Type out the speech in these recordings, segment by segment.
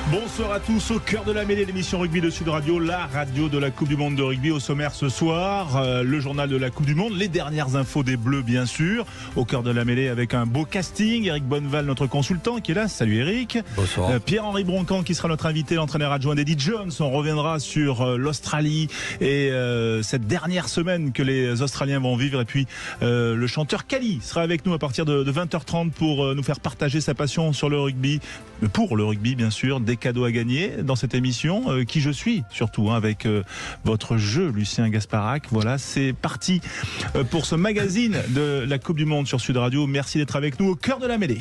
Bonsoir à tous, au cœur de la mêlée, l'émission rugby de Sud Radio, la radio de la Coupe du Monde de rugby. Au sommaire ce soir, le journal de la Coupe du Monde, les dernières infos des Bleus bien sûr, au cœur de la mêlée avec un beau casting. Eric Bonneval, notre consultant qui est là, salut Eric. Bonsoir. Pierre-Henri Broncan qui sera notre invité, l'entraîneur adjoint d'Eddie Jones. On reviendra sur l'Australie et cette dernière semaine que les Australiens vont vivre. Et puis le chanteur Kali sera avec nous à partir de 20h30 pour nous faire partager sa passion sur le rugby, pour le rugby bien sûr, des cadeaux à gagner dans cette émission, qui je suis surtout, avec votre jeu Lucien Gasparac. Voilà, c'est parti pour ce magazine de la Coupe du Monde sur Sud Radio. Merci d'être avec nous au cœur de la mêlée.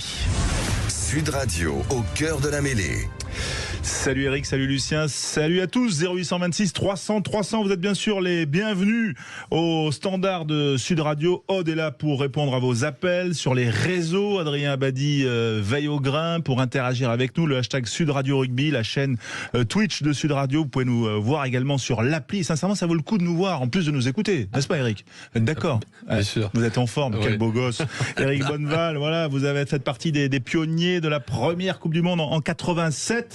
Sud Radio, au cœur de la mêlée. Salut Eric, salut Lucien, salut à tous. 0826 300 300, vous êtes bien sûr les bienvenus au standard de Sud Radio. Aude est là pour répondre à vos appels sur les réseaux. Adrien Abadi veille au grain pour interagir avec nous. Le hashtag Sud Radio Rugby, la chaîne Twitch de Sud Radio. Vous pouvez nous voir également sur l'appli. Sincèrement, ça vaut le coup de nous voir en plus de nous écouter, n'est-ce pas Eric? D'accord. Bien sûr. Vous êtes en forme, Oui. Quel beau gosse. Eric Bonneval, voilà, vous avez fait partie des pionniers de la première Coupe du Monde en 87.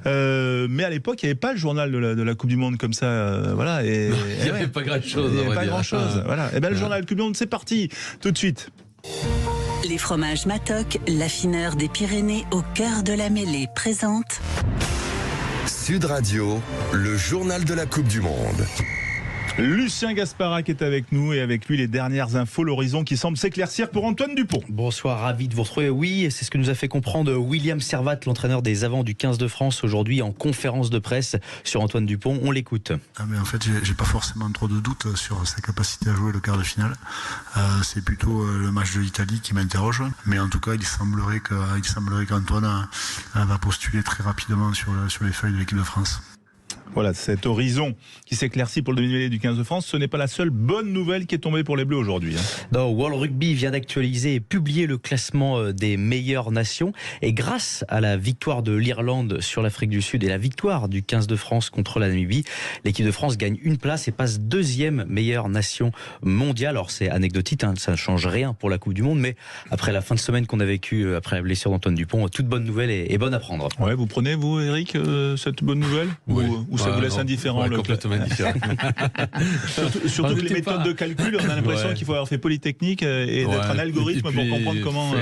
Mais à l'époque, il n'y avait pas le journal de la Coupe du Monde comme ça. Voilà. Et Il n'y avait pas grand-chose. Il n'y avait pas grand-chose. Voilà. Et bien, le journal Coupe du Monde, c'est parti. Tout de suite. Les fromages Matok, l'affineur des Pyrénées au cœur de la mêlée, présente Sud Radio, le journal de la Coupe du Monde. Lucien Gasparac est avec nous et avec lui les dernières infos, l'horizon qui semble s'éclaircir pour Antoine Dupont. Bonsoir, ravi de vous retrouver. Oui, c'est ce que nous a fait comprendre William Servat, l'entraîneur des avants du 15 de France, aujourd'hui en conférence de presse sur Antoine Dupont. On l'écoute. Mais en fait, j'ai pas forcément trop de doutes sur sa capacité à jouer le quart de finale. C'est plutôt le match de l'Italie qui m'interroge. Mais en tout cas, il semblerait qu'Antoine va postuler très rapidement sur les feuilles de l'équipe de France. Voilà, cet horizon qui s'éclaircit pour le demi-mêlée du 15 de France, ce n'est pas la seule bonne nouvelle qui est tombée pour les Bleus aujourd'hui. Non, World Rugby vient d'actualiser et publier le classement des meilleures nations. Et grâce à la victoire de l'Irlande sur l'Afrique du Sud et la victoire du 15 de France contre la Namibie, l'équipe de France gagne une place et passe deuxième meilleure nation mondiale. Alors c'est anecdotique, ça ne change rien pour la Coupe du Monde, mais après la fin de semaine qu'on a vécue après la blessure d'Antoine Dupont, toute bonne nouvelle est bonne à prendre. Ouais, vous prenez, vous, Eric, cette bonne nouvelle? Oui. Ou ça vous laisse indifférent? Complètement indifférent. Surtout que les méthodes de calcul, on a l'impression qu'il faut avoir fait Polytechnique et d'être un algorithme pour comprendre comment...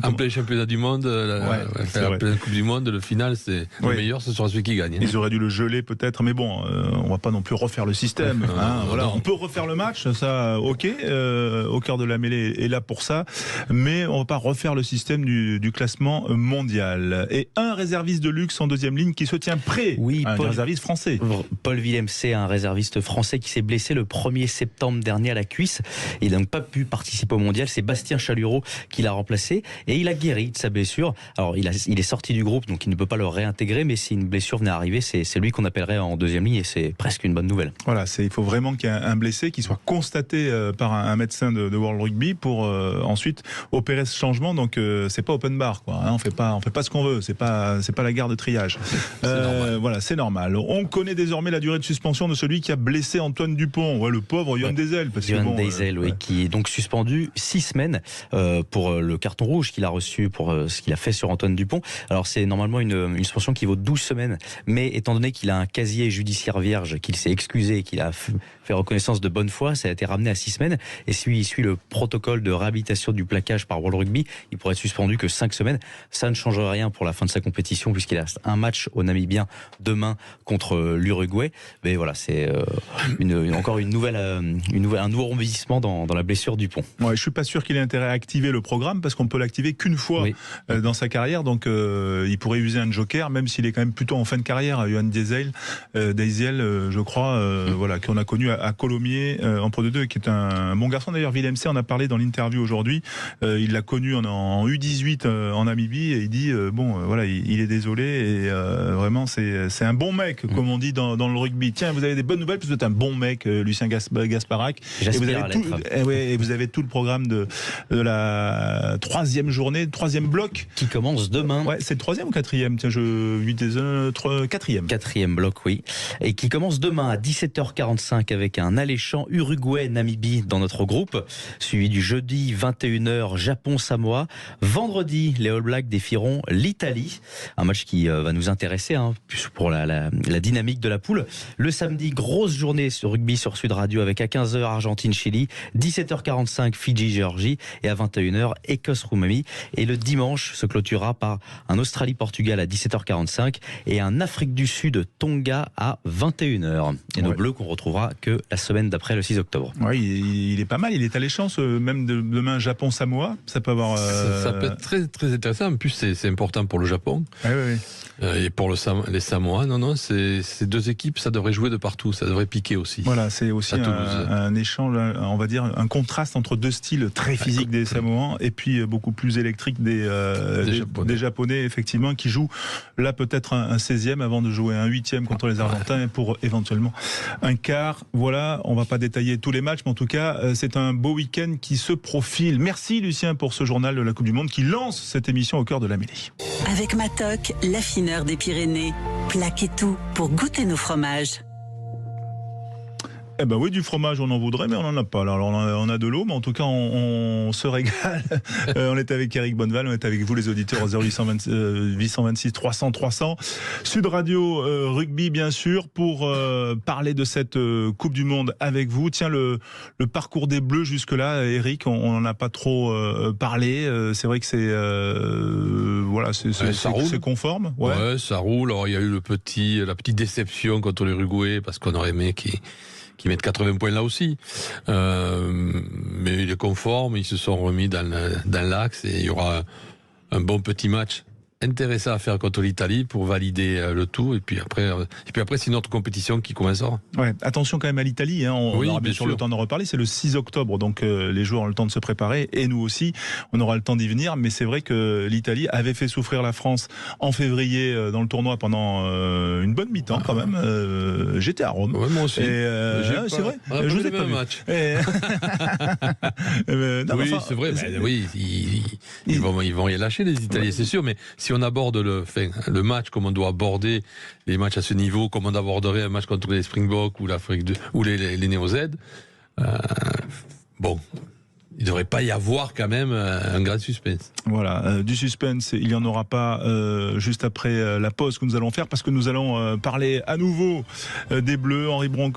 En plein championnat du monde, en pleine Coupe du Monde, le final, c'est le meilleur, ce sera celui qui gagne. Ils auraient dû le geler peut-être, mais bon, on va pas non plus refaire le système. Voilà, on peut refaire le match, ça, ok, au cœur de la mêlée est là pour ça, mais on va pas refaire le système du classement mondial. Et un réserviste de luxe en deuxième ligne qui se tient prêt. Oui, un réserviste français. Paul Villemc, un réserviste français qui s'est blessé le 1er septembre dernier à la cuisse. Il n'a donc pas pu participer au mondial. C'est Bastien Chalureau qui l'a remplacé et il a guéri de sa blessure. Alors il est sorti du groupe, donc il ne peut pas le réintégrer, mais si une blessure venait à arriver, c'est lui qu'on appellerait en deuxième ligne et c'est presque une bonne nouvelle. Voilà, il faut vraiment qu'il y ait un blessé qui soit constaté par un médecin de World Rugby pour ensuite opérer ce changement. Donc c'est pas open bar, quoi. On fait pas ce qu'on veut. C'est pas la gare de triage. Voilà, c'est normal. On connaît désormais la durée de suspension de celui qui a blessé Antoine Dupont. Ouais, le pauvre Johan Deisel. Johan Deisel, qui est donc suspendu 6 semaines pour le carton rouge qu'il a reçu pour ce qu'il a fait sur Antoine Dupont. Alors c'est normalement une suspension qui vaut 12 semaines, mais étant donné qu'il a un casier judiciaire vierge, qu'il s'est excusé, qu'il a fait reconnaissance de bonne foi, ça a été ramené à 6 semaines. Et s'il suit le protocole de réhabilitation du plaquage par World Rugby, il pourrait être suspendu que 5 semaines. Ça ne change rien pour la fin de sa compétition puisqu'il a un match au Namibien demain contre l'Uruguay. Mais voilà, c'est encore un nouveau rebondissement dans la blessure du pont. Ouais, je suis pas sûr qu'il ait intérêt à activer le programme parce qu'on peut l'activer qu'une fois dans sa carrière. Donc il pourrait user un joker, même s'il est quand même plutôt en fin de carrière. Johan Deisel, je crois, voilà, qu'on a connu à Colomiers en Pro D2, qui est un bon garçon. D'ailleurs, Villemc en a parlé dans l'interview aujourd'hui. Il l'a connu en U18 en Namibie et il dit voilà, il est désolé et vraiment c'est un bon mec, comme on dit dans le rugby. Tiens, vous avez des bonnes nouvelles parce que vous êtes un bon mec, Lucien Gasparac. Et vous avez tout le programme de la 3e journée, 3e bloc. Qui commence demain. Ouais, c'est le 3e ou 4e? Tiens, 4e. 4e bloc, oui. Et qui commence demain à 17h45 avec un alléchant Uruguay-Namibie dans notre groupe, suivi du jeudi 21h Japon-Samoa. Vendredi, les All Blacks défieront l'Italie. Un match qui va nous intéresser pour la dynamique de la poule. Le samedi, grosse journée sur rugby sur Sud Radio avec à 15h Argentine-Chili, 17h45 Fidji-Géorgie et à 21h Écosse-Roumanie. Et le dimanche se clôturera par un Australie-Portugal à 17h45 et un Afrique du Sud-Tonga à 21h. Et nos Bleus qu'on retrouvera que la semaine d'après, le 6 octobre. Oui, il est pas mal, il est alléchant, même demain Japon-Samoa. Ça peut avoir... Ça peut être très, très intéressant. En plus, c'est important pour le Japon. Oui. Et pour les Samoa, ces deux équipes, ça devrait jouer de partout, ça devrait piquer aussi. Voilà, c'est aussi un échange, on va dire, un contraste entre deux styles très physiques des Samoans et puis beaucoup plus électriques des Japonais, effectivement, qui jouent là peut-être un 16e avant de jouer un 8e contre les Argentins pour éventuellement un quart. Voilà, on va pas détailler tous les matchs, mais en tout cas, c'est un beau week-end qui se profile. Merci Lucien pour ce journal de la Coupe du Monde qui lance cette émission au cœur de la mêlée. Avec Matok, l'affineur des Pyrénées. Plaquez tout pour goûter nos fromages. Eh ben oui, du fromage, on en voudrait, mais on n'en a pas. Alors, on a de l'eau, mais en tout cas, on se régale. On est avec Eric Bonneval, on est avec vous, les auditeurs, au 0826 300 300. Sud Radio Rugby, bien sûr, pour parler de cette Coupe du Monde avec vous. Tiens, le parcours des Bleus jusque-là, Eric, on n'en a pas trop parlé. C'est vrai que c'est conforme. Ouais, ça roule. Alors, il y a eu la petite déception contre l'Uruguay, parce qu'on aurait aimé qui mettent 80 points là aussi. Mais il est conforme, ils se sont remis dans l'axe et il y aura un bon petit match intéressant à faire contre l'Italie pour valider le tout. Et puis après c'est une autre compétition qui commencera. Ouais, attention quand même à l'Italie. On aura bien sûr le temps d'en reparler. C'est le 6 octobre, donc les joueurs ont le temps de se préparer et nous aussi, on aura le temps d'y venir. Mais c'est vrai que l'Italie avait fait souffrir la France en février dans le tournoi pendant une bonne mi-temps quand même. J'étais à Rome. Ouais, moi aussi. C'est vrai. Je vous ai pas vu. Match. C'est vrai. Ils vont y lâcher les Italiens, c'est sûr. Mais si on aborde le match comme on doit aborder les matchs à ce niveau, comme on aborderait un match contre les Springboks ou les Néo-Z, il ne devrait pas y avoir quand même un grand suspense. Voilà, du suspense, il n'y en aura pas juste après la pause que nous allons faire, parce que nous allons parler à nouveau des Bleus.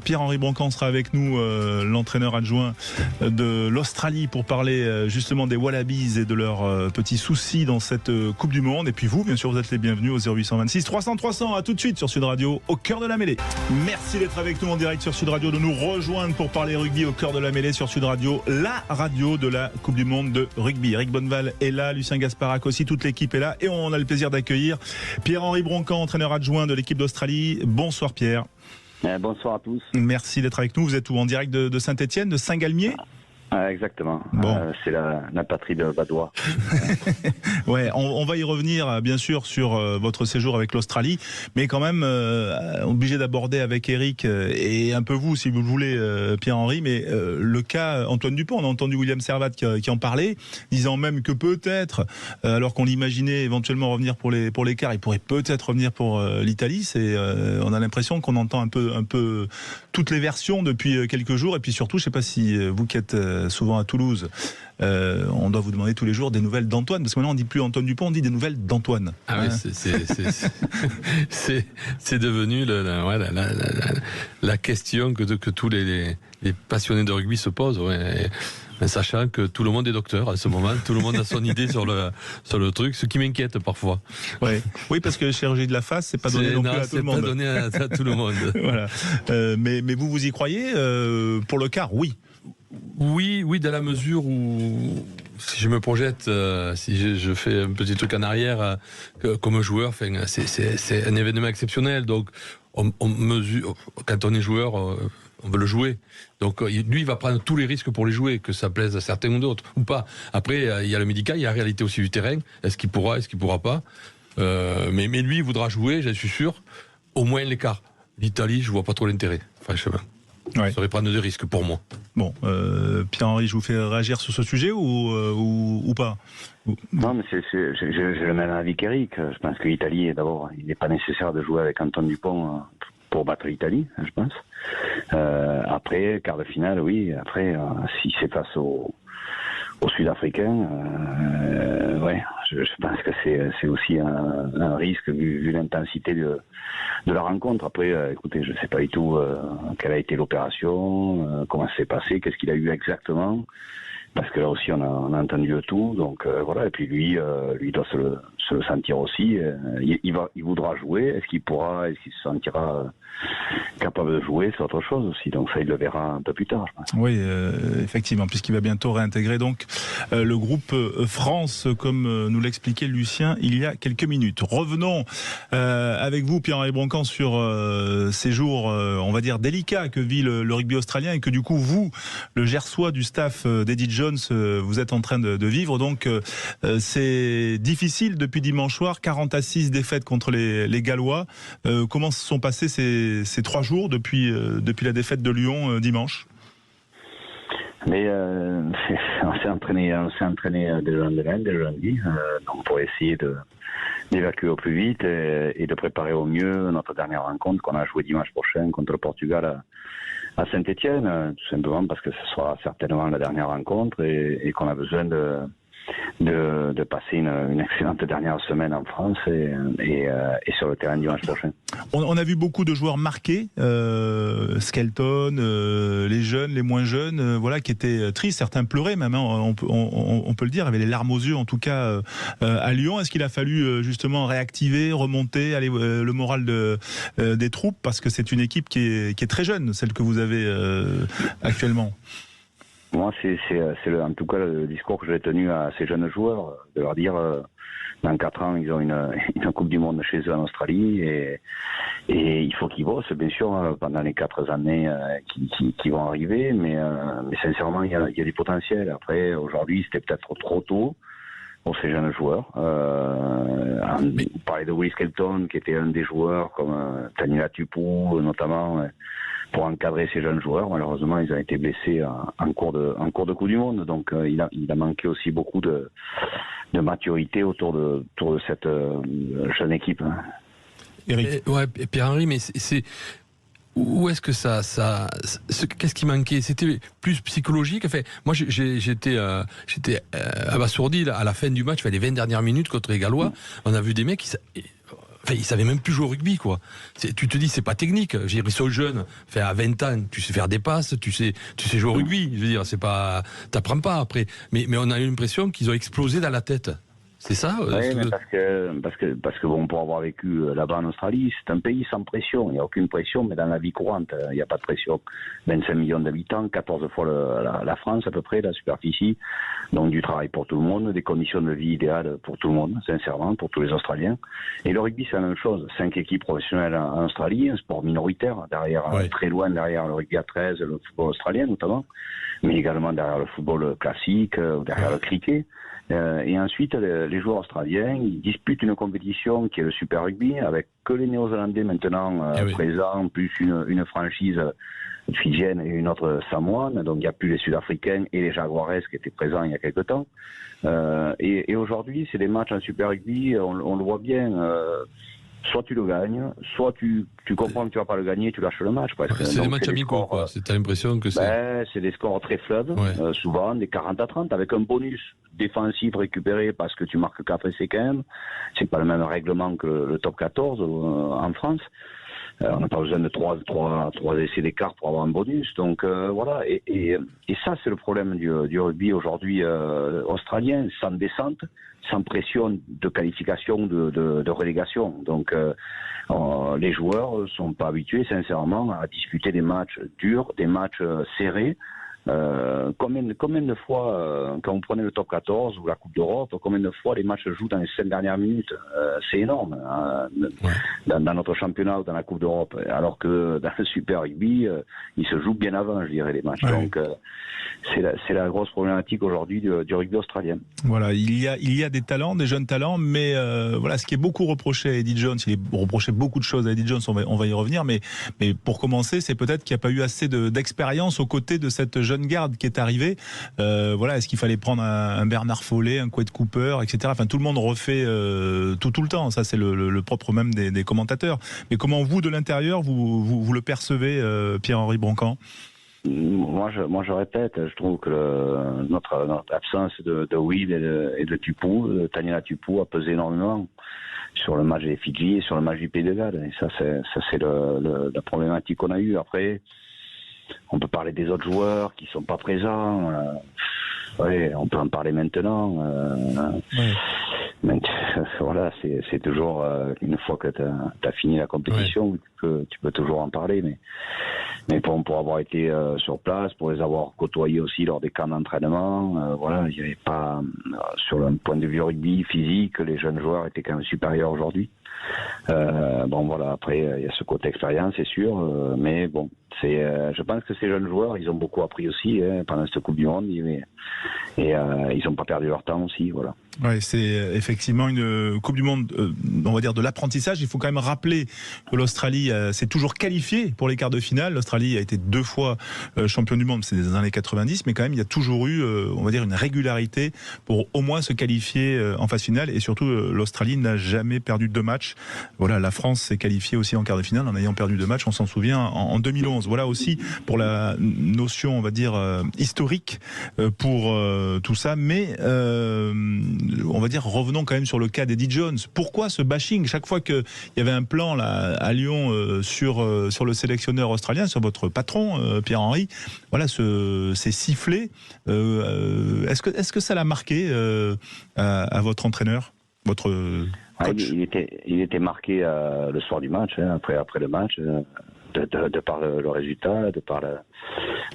Pierre-Henri Broncan sera avec nous, l'entraîneur adjoint de l'Australie, pour parler justement des Wallabies et de leurs petits soucis dans cette Coupe du Monde. Et puis vous, bien sûr, vous êtes les bienvenus au 0826 300 300. À tout de suite sur Sud Radio, au cœur de la mêlée. Merci d'être avec nous en direct sur Sud Radio, de nous rejoindre pour parler rugby au cœur de la mêlée sur Sud Radio, la radio de la Coupe du Monde de rugby. Eric Bonneval est là, Lucien Gasparac aussi, toute l'équipe est là et on a le plaisir d'accueillir Pierre-Henri Broncan, entraîneur adjoint de l'équipe d'Australie. Bonsoir Pierre. Bonsoir à tous. Merci d'être avec nous. Vous êtes où, en direct de Saint-Étienne, de Saint-Galmier? Exactement. Bon. C'est la patrie de Badois. Ouais, on va y revenir bien sûr sur votre séjour avec l'Australie, mais quand même obligé d'aborder avec Eric et un peu vous, si vous le voulez, Pierre-Henri, mais le cas Antoine Dupont. On a entendu William Servat qui en parlait, disant même que peut-être, alors qu'on l'imaginait éventuellement revenir pour les quarts, il pourrait peut-être revenir pour l'Italie. On a l'impression qu'on entend un peu toutes les versions depuis quelques jours, et puis surtout, je ne sais pas si vous qui êtes souvent à Toulouse, on doit vous demander tous les jours des nouvelles d'Antoine, parce que maintenant on ne dit plus Antoine Dupont, on dit des nouvelles d'Antoine. Ah oui, c'est devenu la question que tous les passionnés de rugby se posent, sachant que tout le monde est docteur à ce moment, tout le monde a son idée sur le truc, ce qui m'inquiète parfois. Oui, parce que la chirurgie de la face, c'est pas donné non plus à tout le monde. C'est pas donné à tout le monde. Voilà. Mais vous y croyez pour le quart? Oui, dans la mesure où, si je me projette, si je fais un petit truc en arrière, comme joueur, c'est un événement exceptionnel. Donc, on mesure, quand on est joueur, on veut le jouer. Donc, lui, il va prendre tous les risques pour les jouer, que ça plaise à certains ou d'autres, ou pas. Après, il y a le médical, il y a la réalité aussi du terrain. Est-ce qu'il pourra pas? Mais lui, il voudra jouer, j'en suis sûr. au moins l'écart. L'Italie, je vois pas trop l'intérêt, franchement. Ouais. Ça serait prendre des risques pour moi. Bon, Pierre-Henri, je vous fais réagir sur ce sujet ou pas? Non, mais j'ai le même avis qu'Eric. Je pense que l'Italie, d'abord, il n'est pas nécessaire de jouer avec Antoine Dupont pour battre l'Italie, je pense. Après, quart de finale, oui. Après, si c'est face aux Sud-Africains, ouais, je pense que c'est aussi un risque vu l'intensité de la rencontre. Après, écoutez, je ne sais pas du tout quelle a été l'opération, comment ça s'est passé, qu'est-ce qu'il a eu exactement. Parce que là aussi, on a entendu le tout. Donc voilà. Et puis lui doit se le sentir aussi. Il voudra jouer. Est-ce qu'il se sentira capable de jouer? C'est autre chose aussi. Donc ça, il le verra un peu plus tard, je pense. Oui, effectivement, puisqu'il va bientôt réintégrer donc le groupe France, comme nous l'expliquait Lucien il y a quelques minutes. Revenons avec vous, Pierre-Henri Broncan, sur ces jours, on va dire, délicats que vit le rugby australien et que du coup, vous, le Gersois du staff d'Eddie Jones, vous êtes en train de vivre. Donc c'est difficile depuis dimanche soir, 40-6 défaites contre les Gallois. Comment se sont passés ces 3 jours depuis la défaite de Lyon dimanche? Mais on s'est entraîné dès le lundi, donc pour essayer d'évacuer au plus vite et de préparer au mieux notre dernière rencontre qu'on a jouée dimanche prochain contre le Portugal à Saint-Étienne, tout simplement parce que ce sera certainement la dernière rencontre et qu'on a besoin de passer une excellente dernière semaine en France et sur le terrain dimanche prochain. On a vu beaucoup de joueurs marqués, Skelton, les jeunes, les moins jeunes, voilà, qui étaient tristes, certains pleuraient même, hein, on peut le dire, avaient les larmes aux yeux en tout cas à Lyon. Est-ce qu'il a fallu justement réactiver, remonter le moral des troupes, parce que c'est une équipe qui est très jeune, celle que vous avez actuellement? Moi, c'est en tout cas le discours que j'ai tenu à ces jeunes joueurs, de leur dire dans 4 ans, ils ont une Coupe du Monde chez eux en Australie et il faut qu'ils bossent, bien sûr, pendant les 4 années qui vont arriver, mais sincèrement, il y a du potentiel. Après, aujourd'hui, c'était peut-être trop tôt pour ces jeunes joueurs. On parlait de Will Skelton, qui était un des joueurs, comme Tanila Tupou, notamment, pour encadrer ces jeunes joueurs. Malheureusement, ils ont été blessés en cours de Coupe du Monde. Donc, il a manqué aussi beaucoup de maturité autour de cette jeune équipe. Eric. Pierre-Henri, mais c'est où est-ce que qu'est-ce qui manquait? C'était plus psychologique. Enfin, moi, j'étais abasourdi à la fin du match, les 20 dernières minutes contre les Gallois. On a vu des mecs ils savaient même plus jouer au rugby, quoi. Tu te dis, c'est pas technique. Ils sont jeunes. À 20 ans, tu sais faire des passes, tu sais jouer au rugby. Je veux dire, c'est pas, t'apprends pas après. Mais on a eu l'impression qu'ils ont explosé dans la tête. C'est ça? Oui, mais parce que bon, pour avoir vécu là-bas en Australie, c'est un pays sans pression. Il n'y a aucune pression, mais dans la vie courante, il n'y a pas de pression. 25 millions d'habitants, 14 fois la France à peu près, la superficie. Donc du travail pour tout le monde, des conditions de vie idéales pour tout le monde, sincèrement, pour tous les Australiens. Et le rugby, c'est la même chose. 5 équipes professionnelles en Australie, un sport minoritaire, très loin derrière le rugby à 13, le football australien notamment, mais également derrière le football classique, derrière le cricket. Et ensuite, les joueurs australiens, ils disputent une compétition qui est le Super Rugby, avec que les Néo-Zélandais maintenant présents, plus une franchise fidjienne et une autre samoane. Donc il n'y a plus les Sud-Africains et les Jaguares qui étaient présents il y a quelque temps. Et aujourd'hui, c'est des matchs en Super Rugby, on le voit bien. Soit tu le gagnes, soit tu comprends que tu vas pas le gagner, tu lâches le match. C'est des matchs amicaux, quoi. T'as l'impression que c'est... c'est des scores très fleuves, souvent des 40-30, avec un bonus défensif récupéré parce que tu marques 4 essais quand même. C'est pas le même règlement que le top 14 en France. On n'a pas besoin de 3 essais d'écart pour avoir un bonus. Donc voilà, et ça c'est le problème du rugby aujourd'hui australien, sans descente, sans pression de qualification de relégation. Donc les joueurs sont pas habitués sincèrement à disputer des matchs durs, des matchs serrés, Combien de fois, quand vous prenez le top 14 ou la Coupe d'Europe, combien de fois les matchs se jouent dans les 5 dernières minutes? C'est énorme dans notre championnat ou dans la Coupe d'Europe, alors que dans le Super Rugby, ils se jouent bien avant, je dirais, les matchs. Ouais. Donc c'est la grosse problématique aujourd'hui du rugby australien. Voilà, il y a des talents, des jeunes talents, mais voilà, ce qui est beaucoup reproché à Eddie Jones, il est reproché beaucoup de choses à Eddie Jones, on va y revenir, mais pour commencer, c'est peut-être qu'il n'y a pas eu assez d'expérience aux côtés de cette jeune garde qui est arrivée. Voilà, est-ce qu'il fallait prendre un Bernard Follet, un Quade Cooper, etc. Enfin, tout le monde refait tout le temps. Ça, c'est le propre même des commentateurs. Mais comment vous, de l'intérieur, vous le percevez, Pierre-Henri Broncan? Moi, je répète, je trouve que notre absence de Will et de Tupou, de Taniela Tupou, a pesé énormément sur le match des Fidji et sur le match du Pays de Galles. Et ça, c'est la problématique qu'on a eue. Après, on peut parler des autres joueurs qui sont pas présents. Ouais, on peut en parler maintenant. Ouais. Mais, voilà, c'est toujours une fois que tu as fini la compétition, tu peux toujours en parler. Mais pour avoir été sur place, pour les avoir côtoyés aussi lors des camps d'entraînement, voilà, il n'y avait pas, sur le point de vue rugby physique, les jeunes joueurs étaient quand même supérieurs aujourd'hui. Bon voilà, après il y a ce côté expérience, c'est sûr, mais bon, je pense que ces jeunes joueurs, ils ont beaucoup appris aussi pendant cette Coupe du Monde, et ils n'ont pas perdu leur temps aussi, voilà. Ouais, c'est effectivement une Coupe du Monde, on va dire de l'apprentissage. Il faut quand même rappeler que l'Australie s'est toujours qualifiée pour les quarts de finale. L'Australie a été 2 fois championne du monde, c'est des années 90, mais quand même il y a toujours eu, on va dire, une régularité pour au moins se qualifier en phase finale. Et surtout, l'Australie n'a jamais perdu 2 matchs. Voilà, la France s'est qualifiée aussi en quart de finale en ayant perdu 2 matchs. On s'en souvient en 2011. Voilà aussi pour la notion, on va dire, historique pour tout ça. Mais on va dire, revenons quand même sur le cas d'Eddie Jones. Pourquoi ce bashing? Chaque fois qu'il y avait un plan là, à Lyon sur le sélectionneur australien, sur votre patron, Pierre-Henri, voilà, ces sifflets, est-ce que ça l'a marqué à votre entraîneur, votre coach? Il était marqué le soir du match, après le match, de par le résultat, de par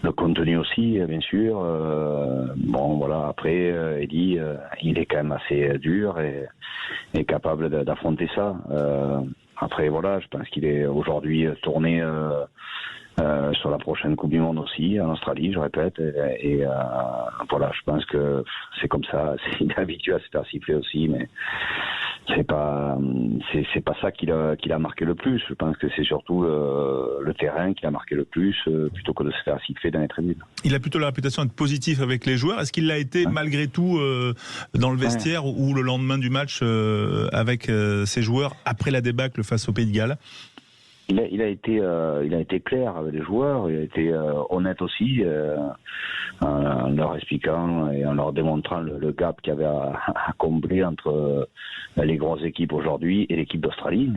le contenu aussi, bien sûr. Bon, voilà, après, Eddie, il est quand même assez dur et capable d'affronter ça. Après, voilà, je pense qu'il est aujourd'hui tourné sur la prochaine Coupe du Monde aussi, en Australie, je répète. Et voilà, je pense que c'est comme ça. Il est habitué à se faire siffler aussi, mais c'est pas ça qui l'a marqué le plus. Je pense que c'est surtout le terrain qui l'a marqué le plus, plutôt que de se faire siffler dans les tribunes. Il a plutôt la réputation d'être positif avec les joueurs. Est-ce qu'il l'a été malgré tout dans le vestiaire ou le lendemain du match avec ses joueurs après la débâcle face au Pays de Galles? Il a été clair avec les joueurs, il a été honnête aussi, en leur expliquant et en leur démontrant le gap qu'il y avait à combler entre les grosses équipes aujourd'hui et l'équipe d'Australie.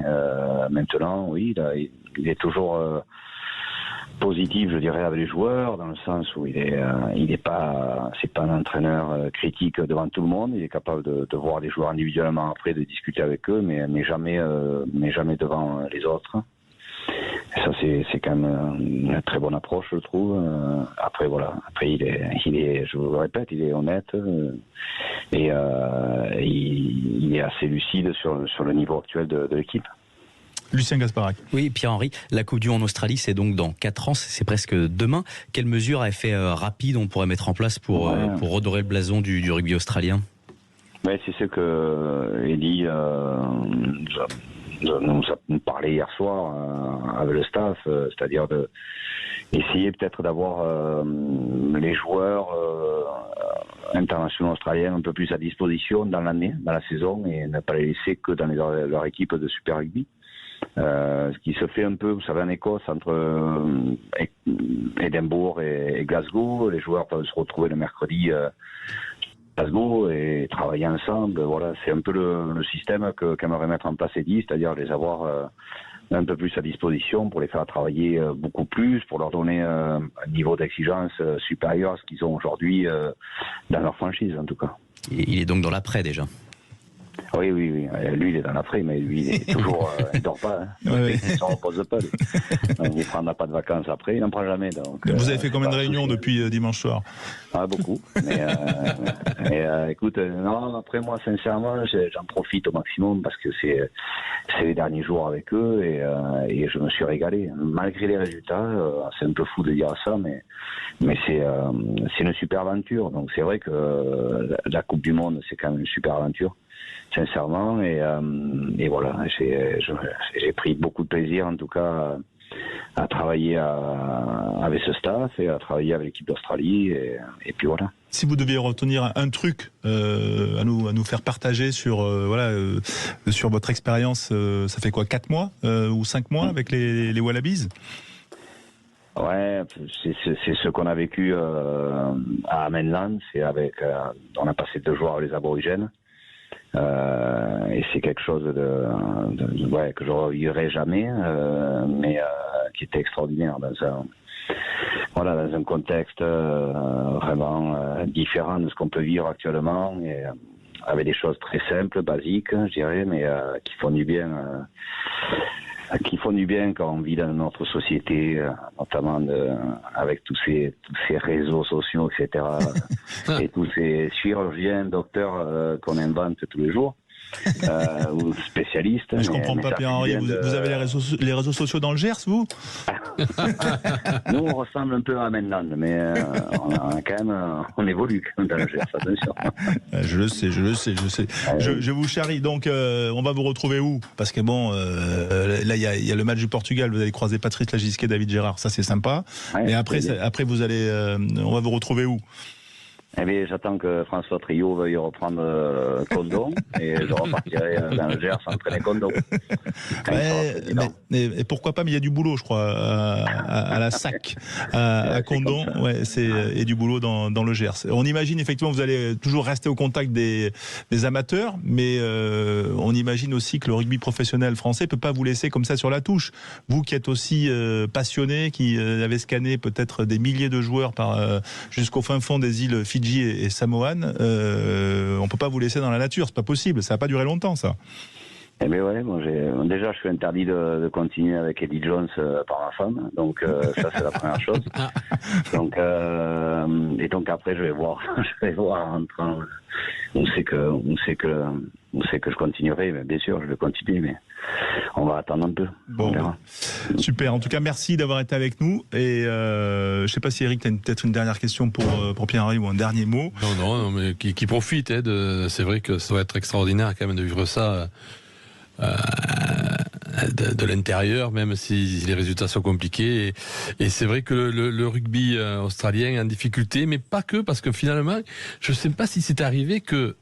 Maintenant, oui, il est toujours positif, je dirais, avec les joueurs, dans le sens où c'est pas un entraîneur critique devant tout le monde. Il est capable de voir les joueurs individuellement après, de discuter avec eux, mais jamais devant les autres. Et ça, c'est quand même une très bonne approche, je trouve. Après, voilà. Après, il est, je vous le répète, il est honnête et il est assez lucide sur le niveau actuel de l'équipe. Lucien Gasparac. Oui, Pierre-Henri, la Coupe du Monde en Australie, c'est donc dans 4 ans, c'est presque demain. Quelles mesures à effet rapide on pourrait mettre en place pour redorer le blason du rugby australien? Ouais, c'est ce que Eddie nous a parlé hier soir avec le staff, c'est-à-dire essayer peut-être d'avoir les joueurs internationaux australiens un peu plus à disposition dans l'année, dans la saison, et ne pas les laisser que dans leur équipe de Super Rugby. Ce qui se fait un peu, vous savez, en Écosse, entre Édimbourg et Glasgow. Les joueurs peuvent se retrouver le mercredi Glasgow et travailler ensemble. Voilà, c'est un peu le système qu'aimerait mettre en place Eddie, c'est-à-dire les avoir un peu plus à disposition pour les faire travailler beaucoup plus, pour leur donner un niveau d'exigence supérieur à ce qu'ils ont aujourd'hui dans leur franchise, en tout cas. Il est donc dans l'après déjà. Oui. Lui, il est dans la frime, mais lui, il est toujours, il dort pas. Ouais. Il ne se repose pas. Lui. Il ne prendra pas de vacances après, il n'en prend jamais. Donc, Vous avez fait combien de réunions depuis dimanche soir? Beaucoup. Mais écoute, non, après moi, sincèrement, j'en profite au maximum parce que c'est les derniers jours avec eux et je me suis régalé. Malgré les résultats, c'est un peu fou de dire ça, mais c'est une super aventure. Donc c'est vrai que la Coupe du Monde, c'est quand même une super aventure, sincèrement. Et voilà, j'ai pris beaucoup de plaisir, en tout cas, à travailler avec ce staff et à travailler avec l'équipe d'Australie. Et puis voilà. Si vous deviez retenir un truc à nous faire partager sur sur votre expérience, ça fait quoi, 4 mois ou 5 mois avec les Wallabies? Ouais, c'est ce qu'on a vécu à Mainland. On a passé 2 jours avec les Aborigènes. Et c'est quelque chose que je ne revivrai jamais, mais qui était extraordinaire dans un contexte vraiment différent de ce qu'on peut vivre actuellement, et avec des choses très simples, basiques, je dirais, mais qui font du bien. Qui font du bien quand on vit dans notre société, notamment avec tous ces réseaux sociaux, etc. Et tous ces chirurgiens, docteurs qu'on invente tous les jours, ou spécialistes. Mais je comprends pas, Pierre-Henri, vous avez les réseaux sociaux dans le Gers, vous? Nous, on ressemble un peu à Mainland, mais on évolue quand même dans le Gers, attention. Je le sais. Je vous charrie. Donc, on va vous retrouver où? Parce que bon, là, il y a le match du Portugal. Vous allez croiser Patrice Lagisquet, David Gérard. Ça, c'est sympa. Ouais, et après, vous allez, on va vous retrouver où? Eh bien, j'attends que François Trio veuille reprendre Condon et je repartirai dans le Gers entraîner Condon. Et pourquoi pas, mais il y a du boulot, je crois, à la SAC, à Condon, et du boulot dans le Gers. On imagine effectivement que vous allez toujours rester au contact des amateurs, mais on imagine aussi que le rugby professionnel français peut pas vous laisser comme ça sur la touche. Vous qui êtes aussi passionné, qui avez scanné peut-être des milliers de joueurs jusqu'au fin fond des îles Fidji et Samoan, on peut pas vous laisser dans la nature, c'est pas possible, ça va pas durer longtemps, ça. Eh bien ouais, déjà je suis interdit de continuer avec Eddie Jones par ma femme, donc ça c'est la première chose. Donc après je vais voir on sait que je continuerai, mais bien sûr je vais continuer, mais on va attendre un peu. Bon, super. En tout cas, merci d'avoir été avec nous. Et je sais pas si Eric, tu as peut-être une dernière question pour Pierre-Henri ou un dernier mot. Non, mais qui profite. C'est vrai que ça va être extraordinaire quand même de vivre ça de l'intérieur, même si les résultats sont compliqués. Et c'est vrai que le rugby australien est en difficulté, mais pas que, parce que finalement, je ne sais pas si c'est arrivé que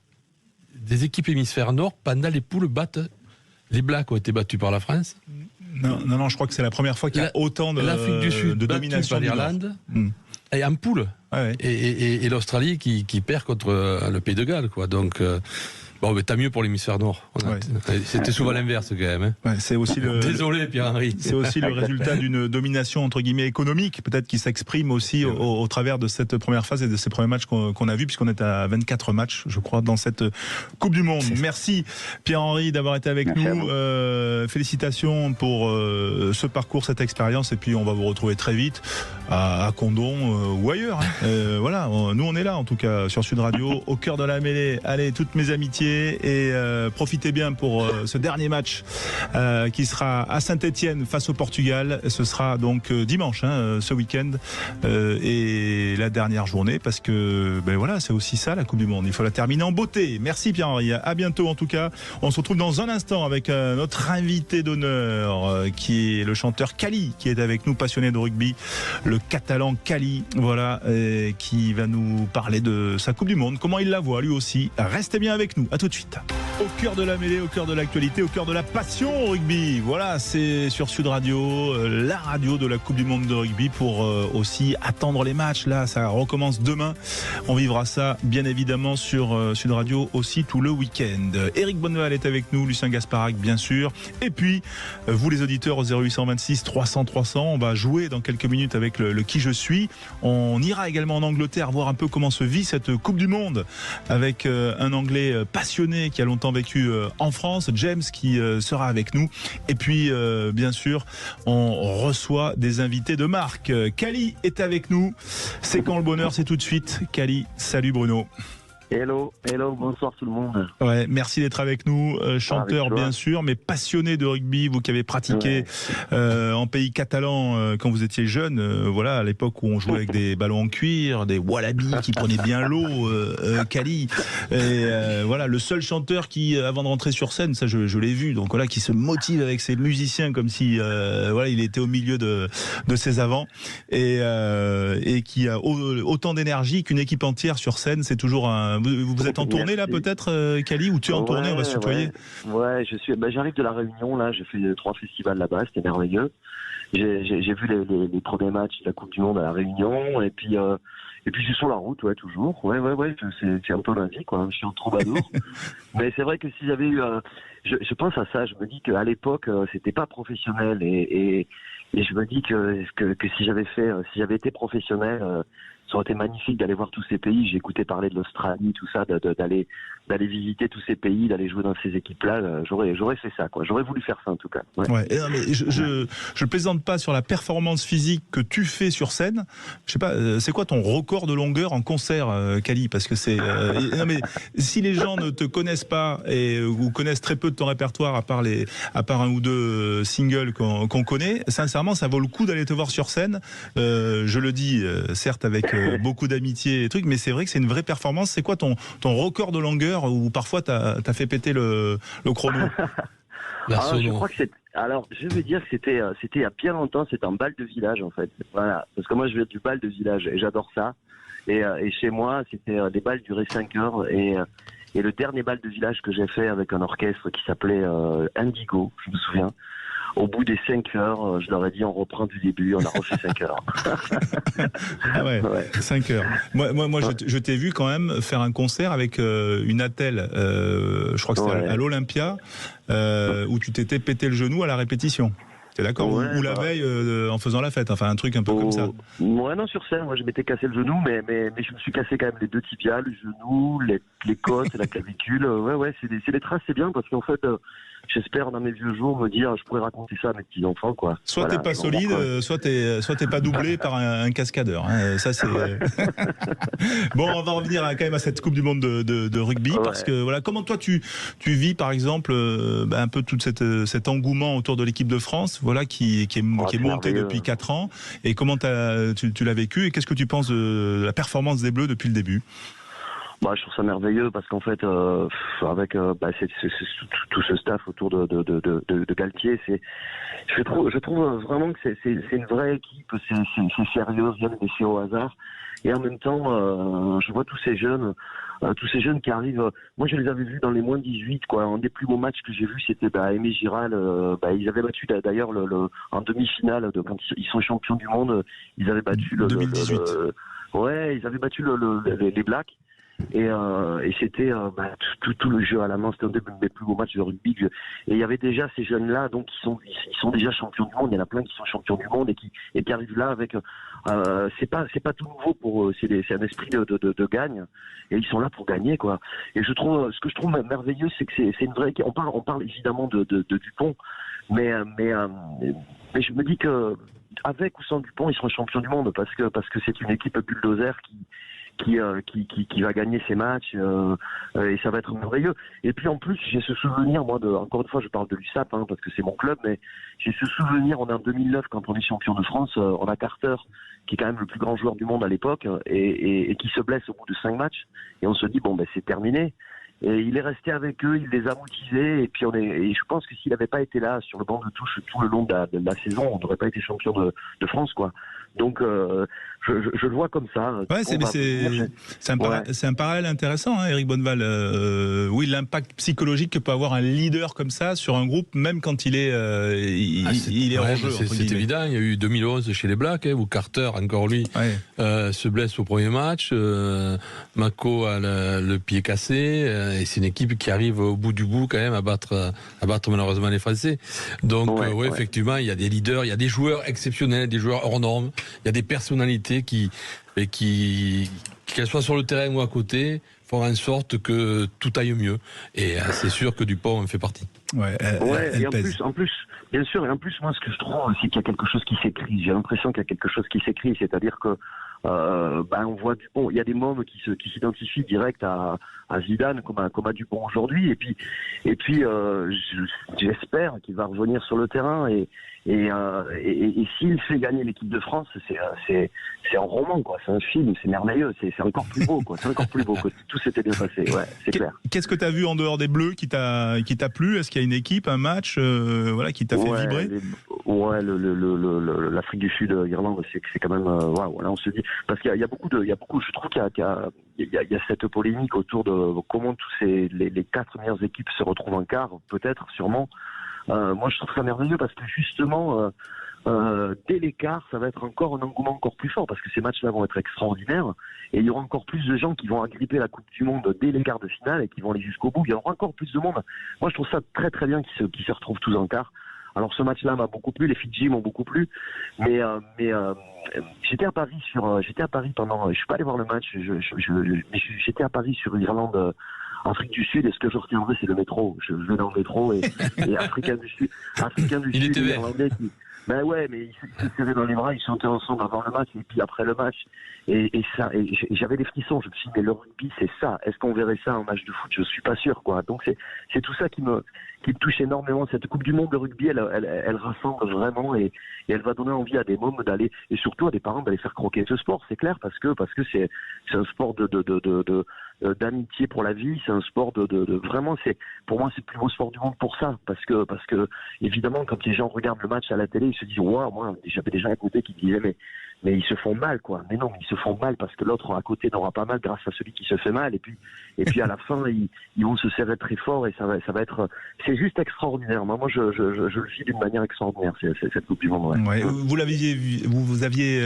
des équipes hémisphère nord, pendant les poules, battent. Les Blacks ont été battus par la France. Non, je crois que c'est la première fois qu'il y a autant l'Afrique du Sud de domination par l'Irlande. Et en poule. Ouais. Et l'Australie qui perd contre le Pays de Galles, quoi. Donc, mais tant mieux pour l'hémisphère nord. C'était souvent l'inverse, quand même. Hein. Ouais, c'est aussi Désolé, Pierre-Henri. C'est aussi le résultat d'une domination, entre guillemets, économique, peut-être qui s'exprime aussi au travers de cette première phase et de ces premiers matchs qu'on a vus, puisqu'on est à 24 matchs, je crois, dans cette Coupe du Monde. Merci, Pierre-Henri, d'avoir été avec nous. Félicitations pour ce parcours, cette expérience, et puis on va vous retrouver très vite à Condon ou ailleurs. Voilà, nous on est là, en tout cas, sur Sud Radio, au cœur de la mêlée. Allez, toutes mes amitiés. Et profitez bien pour ce dernier match qui sera à Saint-Etienne face au Portugal. Ce sera donc dimanche, ce week-end, et la dernière journée, parce que voilà, c'est aussi ça la Coupe du Monde. Il faut la terminer en beauté. Merci Pierre-Henri. À bientôt en tout cas. On se retrouve dans un instant avec notre invité d'honneur qui est le chanteur Kali, qui est avec nous, passionné de rugby, le Catalan Kali, voilà, qui va nous parler de sa Coupe du Monde, comment il la voit lui aussi. Restez bien avec nous. À tout de suite. Au cœur de la mêlée, au cœur de l'actualité, au cœur de la passion au rugby. Voilà, c'est sur Sud Radio, la radio de la Coupe du Monde de rugby, pour aussi attendre les matchs. Là, ça recommence demain. On vivra ça, bien évidemment, sur Sud Radio aussi tout le week-end. Eric Bonneval est avec nous, Lucien Gasparac, bien sûr. Et puis, vous les auditeurs au 0826 300 300, on va jouer dans quelques minutes avec le qui je suis. On ira également en Angleterre voir un peu comment se vit cette Coupe du Monde avec un Anglais passionné passionné qui a longtemps vécu en France, James, qui sera avec nous. Et puis, bien sûr, on reçoit des invités de marque. Kali est avec nous. C'est quand le bonheur, c'est tout de suite. Kali, salut Bruno. Hello, bonsoir tout le monde. Ouais, merci d'être avec nous, chanteur bien sûr, mais passionné de rugby, vous qui avez pratiqué en pays catalan quand vous étiez jeune, voilà, à l'époque où on jouait avec des ballons en cuir, des wallabies qui prenaient bien l'eau, Kali, et voilà, le seul chanteur qui, avant de rentrer sur scène, ça je l'ai vu, donc voilà, qui se motive avec ses musiciens comme si voilà, il était au milieu de ses avants, et qui a autant d'énergie qu'une équipe entière sur scène. C'est toujours un... Vous êtes en tournée là peut-être, Kali, ou tu es en tournée, on va se tutoyer. Ouais, j'arrive de la Réunion là, j'ai fait 3 festivals là-bas, c'était merveilleux. J'ai vu les premiers matchs de la Coupe du Monde à la Réunion, et puis je suis sur la route, ouais, toujours. Ouais, c'est un peu ma vie, quoi. Je suis en troubadour. Mais c'est vrai que si j'avais eu, je pense à ça, je me dis qu'à l'époque c'était pas professionnel, et je me dis que si j'avais été professionnel, ça aurait été magnifique d'aller voir tous ces pays. J'ai écouté parler de l'Australie, tout ça, d'aller visiter tous ces pays, d'aller jouer dans ces équipes-là. J'aurais fait ça, quoi. J'aurais voulu faire ça en tout cas. Ouais. Non, mais je plaisante pas sur la performance physique que tu fais sur scène. Je sais pas, c'est quoi ton record de longueur en concert, Kali? Parce que c'est non, mais si les gens ne te connaissent pas ou connaissent très peu de ton répertoire, à part un ou deux singles qu'on connaît, sincèrement, ça vaut le coup d'aller te voir sur scène. Je le dis, certes avec beaucoup d'amitié et trucs, mais c'est vrai que c'est une vraie performance. C'est quoi ton record de longueur où parfois t'as fait péter le chrono? Je crois que je veux dire que c'était il y a bien longtemps, c'était un bal de village en fait. Voilà, parce que moi je viens du bal de village et j'adore ça. Et chez moi, c'était des balles duraient 5 heures, et le dernier bal de village que j'ai fait avec un orchestre qui s'appelait Indigo, je me souviens. Au bout des 5 heures, je leur ai dit on reprend du début, on a refait 5 heures. Ah ouais, 5 heures. Moi je t'ai vu quand même faire un concert avec une attelle, je crois que c'était à l'Olympia, où tu t'étais pété le genou à la répétition. T'es d'accord? Ou la veille en faisant la fête, enfin un truc un peu comme ça. Ouais, non, sur scène, moi je m'étais cassé le genou, mais je me suis cassé quand même les 2 tibias, le genou, les côtes, la clavicule. Ouais, c'est des traces, c'est bien parce qu'en fait, j'espère dans mes vieux jours me dire, je pourrais raconter ça à mes petits enfants, quoi. Soit t'es pas solide, soit t'es pas doublé par un cascadeur. Hein. Ça c'est. Bon, on va revenir quand même à cette Coupe du Monde de rugby, parce que voilà, comment toi tu vis par exemple un peu tout cet engouement autour de l'équipe de France, voilà, qui est monté depuis 4 ans, et comment tu l'as vécu, et qu'est-ce que tu penses de la performance des Bleus depuis le début? Je trouve ça merveilleux parce qu'en fait, avec tout ce staff autour de Galtier, je trouve vraiment que c'est une vraie équipe, c'est sérieux, rien n'est laissé au hasard. Et en même temps, je vois tous ces jeunes qui arrivent. Moi, je les avais vus dans les moins de 18, quoi. Un des plus beaux matchs que j'ai vus, c'était Aimé Giral. Ils avaient battu d'ailleurs en demi-finale, quand ils sont champions du monde. Ils avaient battu 2018. Ils avaient battu les Blacks. Et c'était tout le jeu à la main, c'était un des plus beaux matchs de rugby. Et il y avait déjà ces jeunes-là, donc ils sont déjà champions du monde. Il y en a plein qui sont champions du monde et qui arrivent là avec. C'est pas tout nouveau pour eux. C'est un esprit de gagne, et ils sont là pour gagner, quoi. Et ce que je trouve merveilleux, c'est que c'est une vraie. On parle évidemment de Dupont, mais je me dis que avec ou sans Dupont, ils seront champions du monde parce que c'est une équipe bulldozer qui va gagner ses matchs, et ça va être merveilleux. Et puis en plus, j'ai ce souvenir, moi, encore une fois, je parle de l'USAP, parce que c'est mon club, mais j'ai ce souvenir, on est en 2009 quand on est champion de France, on a Carter, qui est quand même le plus grand joueur du monde à l'époque, et qui se blesse au bout de 5 matchs, et on se dit, c'est terminé. Et il est resté avec eux, il les a motivés, et je pense que s'il n'avait pas été là sur le banc de touche tout le long de la saison, on n'aurait pas été champion de France, quoi. Donc je le vois comme ça. Ouais, c'est un parallèle intéressant, Eric Bonneval. Oui, l'impact psychologique que peut avoir un leader comme ça sur un groupe, même quand il est en jeu. C'est évident. Il y a eu 2011 chez les Blacks, où Carter, encore lui, se blesse au premier match. Mako a le pied cassé, et c'est une équipe qui arrive au bout du bout quand même à battre malheureusement les Français. Donc effectivement, il y a des leaders, il y a des joueurs exceptionnels, des joueurs hors normes. Il y a des personnalités qui qu'elle soit sur le terrain ou à côté, font en sorte que tout aille mieux. Et c'est sûr que Dupont en fait partie. Ouais, et en plus, bien sûr, et en plus, moi, ce que je trouve, c'est qu'il y a quelque chose qui s'écrit. J'ai l'impression qu'il y a quelque chose qui s'écrit, c'est-à-dire que on voit Dupont. Il y a des mômes qui s'identifient direct à Zidane comme à Dupont aujourd'hui. Et puis, j'espère qu'il va revenir sur le terrain et s'il fait gagner l'équipe de France, c'est un roman, quoi. C'est un film, c'est merveilleux, c'est encore plus beau, quoi. C'est encore plus beau, quoi. Tout s'était bien passé, ouais, c'est clair. Qu'est-ce que tu as vu en dehors des Bleus qui t'a plu? Est-ce qu'il y a une équipe, un match, qui t'a fait vibrer? L'Afrique du Sud, Irlande, c'est quand même, waouh. Là, on se dit, parce qu'il y a beaucoup, je trouve qu'il y a cette polémique autour de comment tous les 4 meilleures équipes se retrouvent en quart, peut-être, sûrement. Moi, je trouve ça merveilleux parce que justement, dès l'écart, ça va être encore un engouement encore plus fort parce que ces matchs-là vont être extraordinaires et il y aura encore plus de gens qui vont agripper la Coupe du Monde dès les quarts de finale et qui vont aller jusqu'au bout. Il y aura encore plus de monde. Moi, je trouve ça très très bien qu'ils se retrouvent tous en quart. Alors ce match-là m'a beaucoup plu, les Fidji m'ont beaucoup plu, mais j'étais à Paris pendant, je suis pas allé voir le match, j'étais à Paris sur l'Irlande. Afrique du Sud, et ce que je retiendrai, c'est le métro. Je vais dans le métro et Africain du Sud, Irlandais qui... Ben ouais, mais ils se serraient dans les bras, ils chantaient ensemble avant le match et puis après le match. Et j'avais des frissons. Je me suis dit, mais le rugby, c'est ça. Est-ce qu'on verrait ça en match de foot? Je suis pas sûr, quoi. Donc c'est tout ça qui me touche énormément. Cette Coupe du Monde de rugby, elle rassemble vraiment et elle va donner envie à des mômes d'aller, et surtout à des parents d'aller faire croquer ce sport. C'est clair, parce que c'est un sport d'amitié pour la vie. C'est un sport vraiment, pour moi, c'est le plus beau sport du monde pour ça. Parce que évidemment, quand les gens regardent le match à la télé, ils se disent, waouh, moi, j'avais des gens à côté qui disaient, mais ils se font mal, quoi. Mais non, ils se font mal parce que l'autre à côté n'aura pas mal grâce à celui qui se fait mal. Et puis à la fin, ils vont se serrer très fort et ça va être, c'est juste extraordinaire. Moi, je le vis d'une manière extraordinaire, cette Coupe du Monde. Ouais. Ouais, vous aviez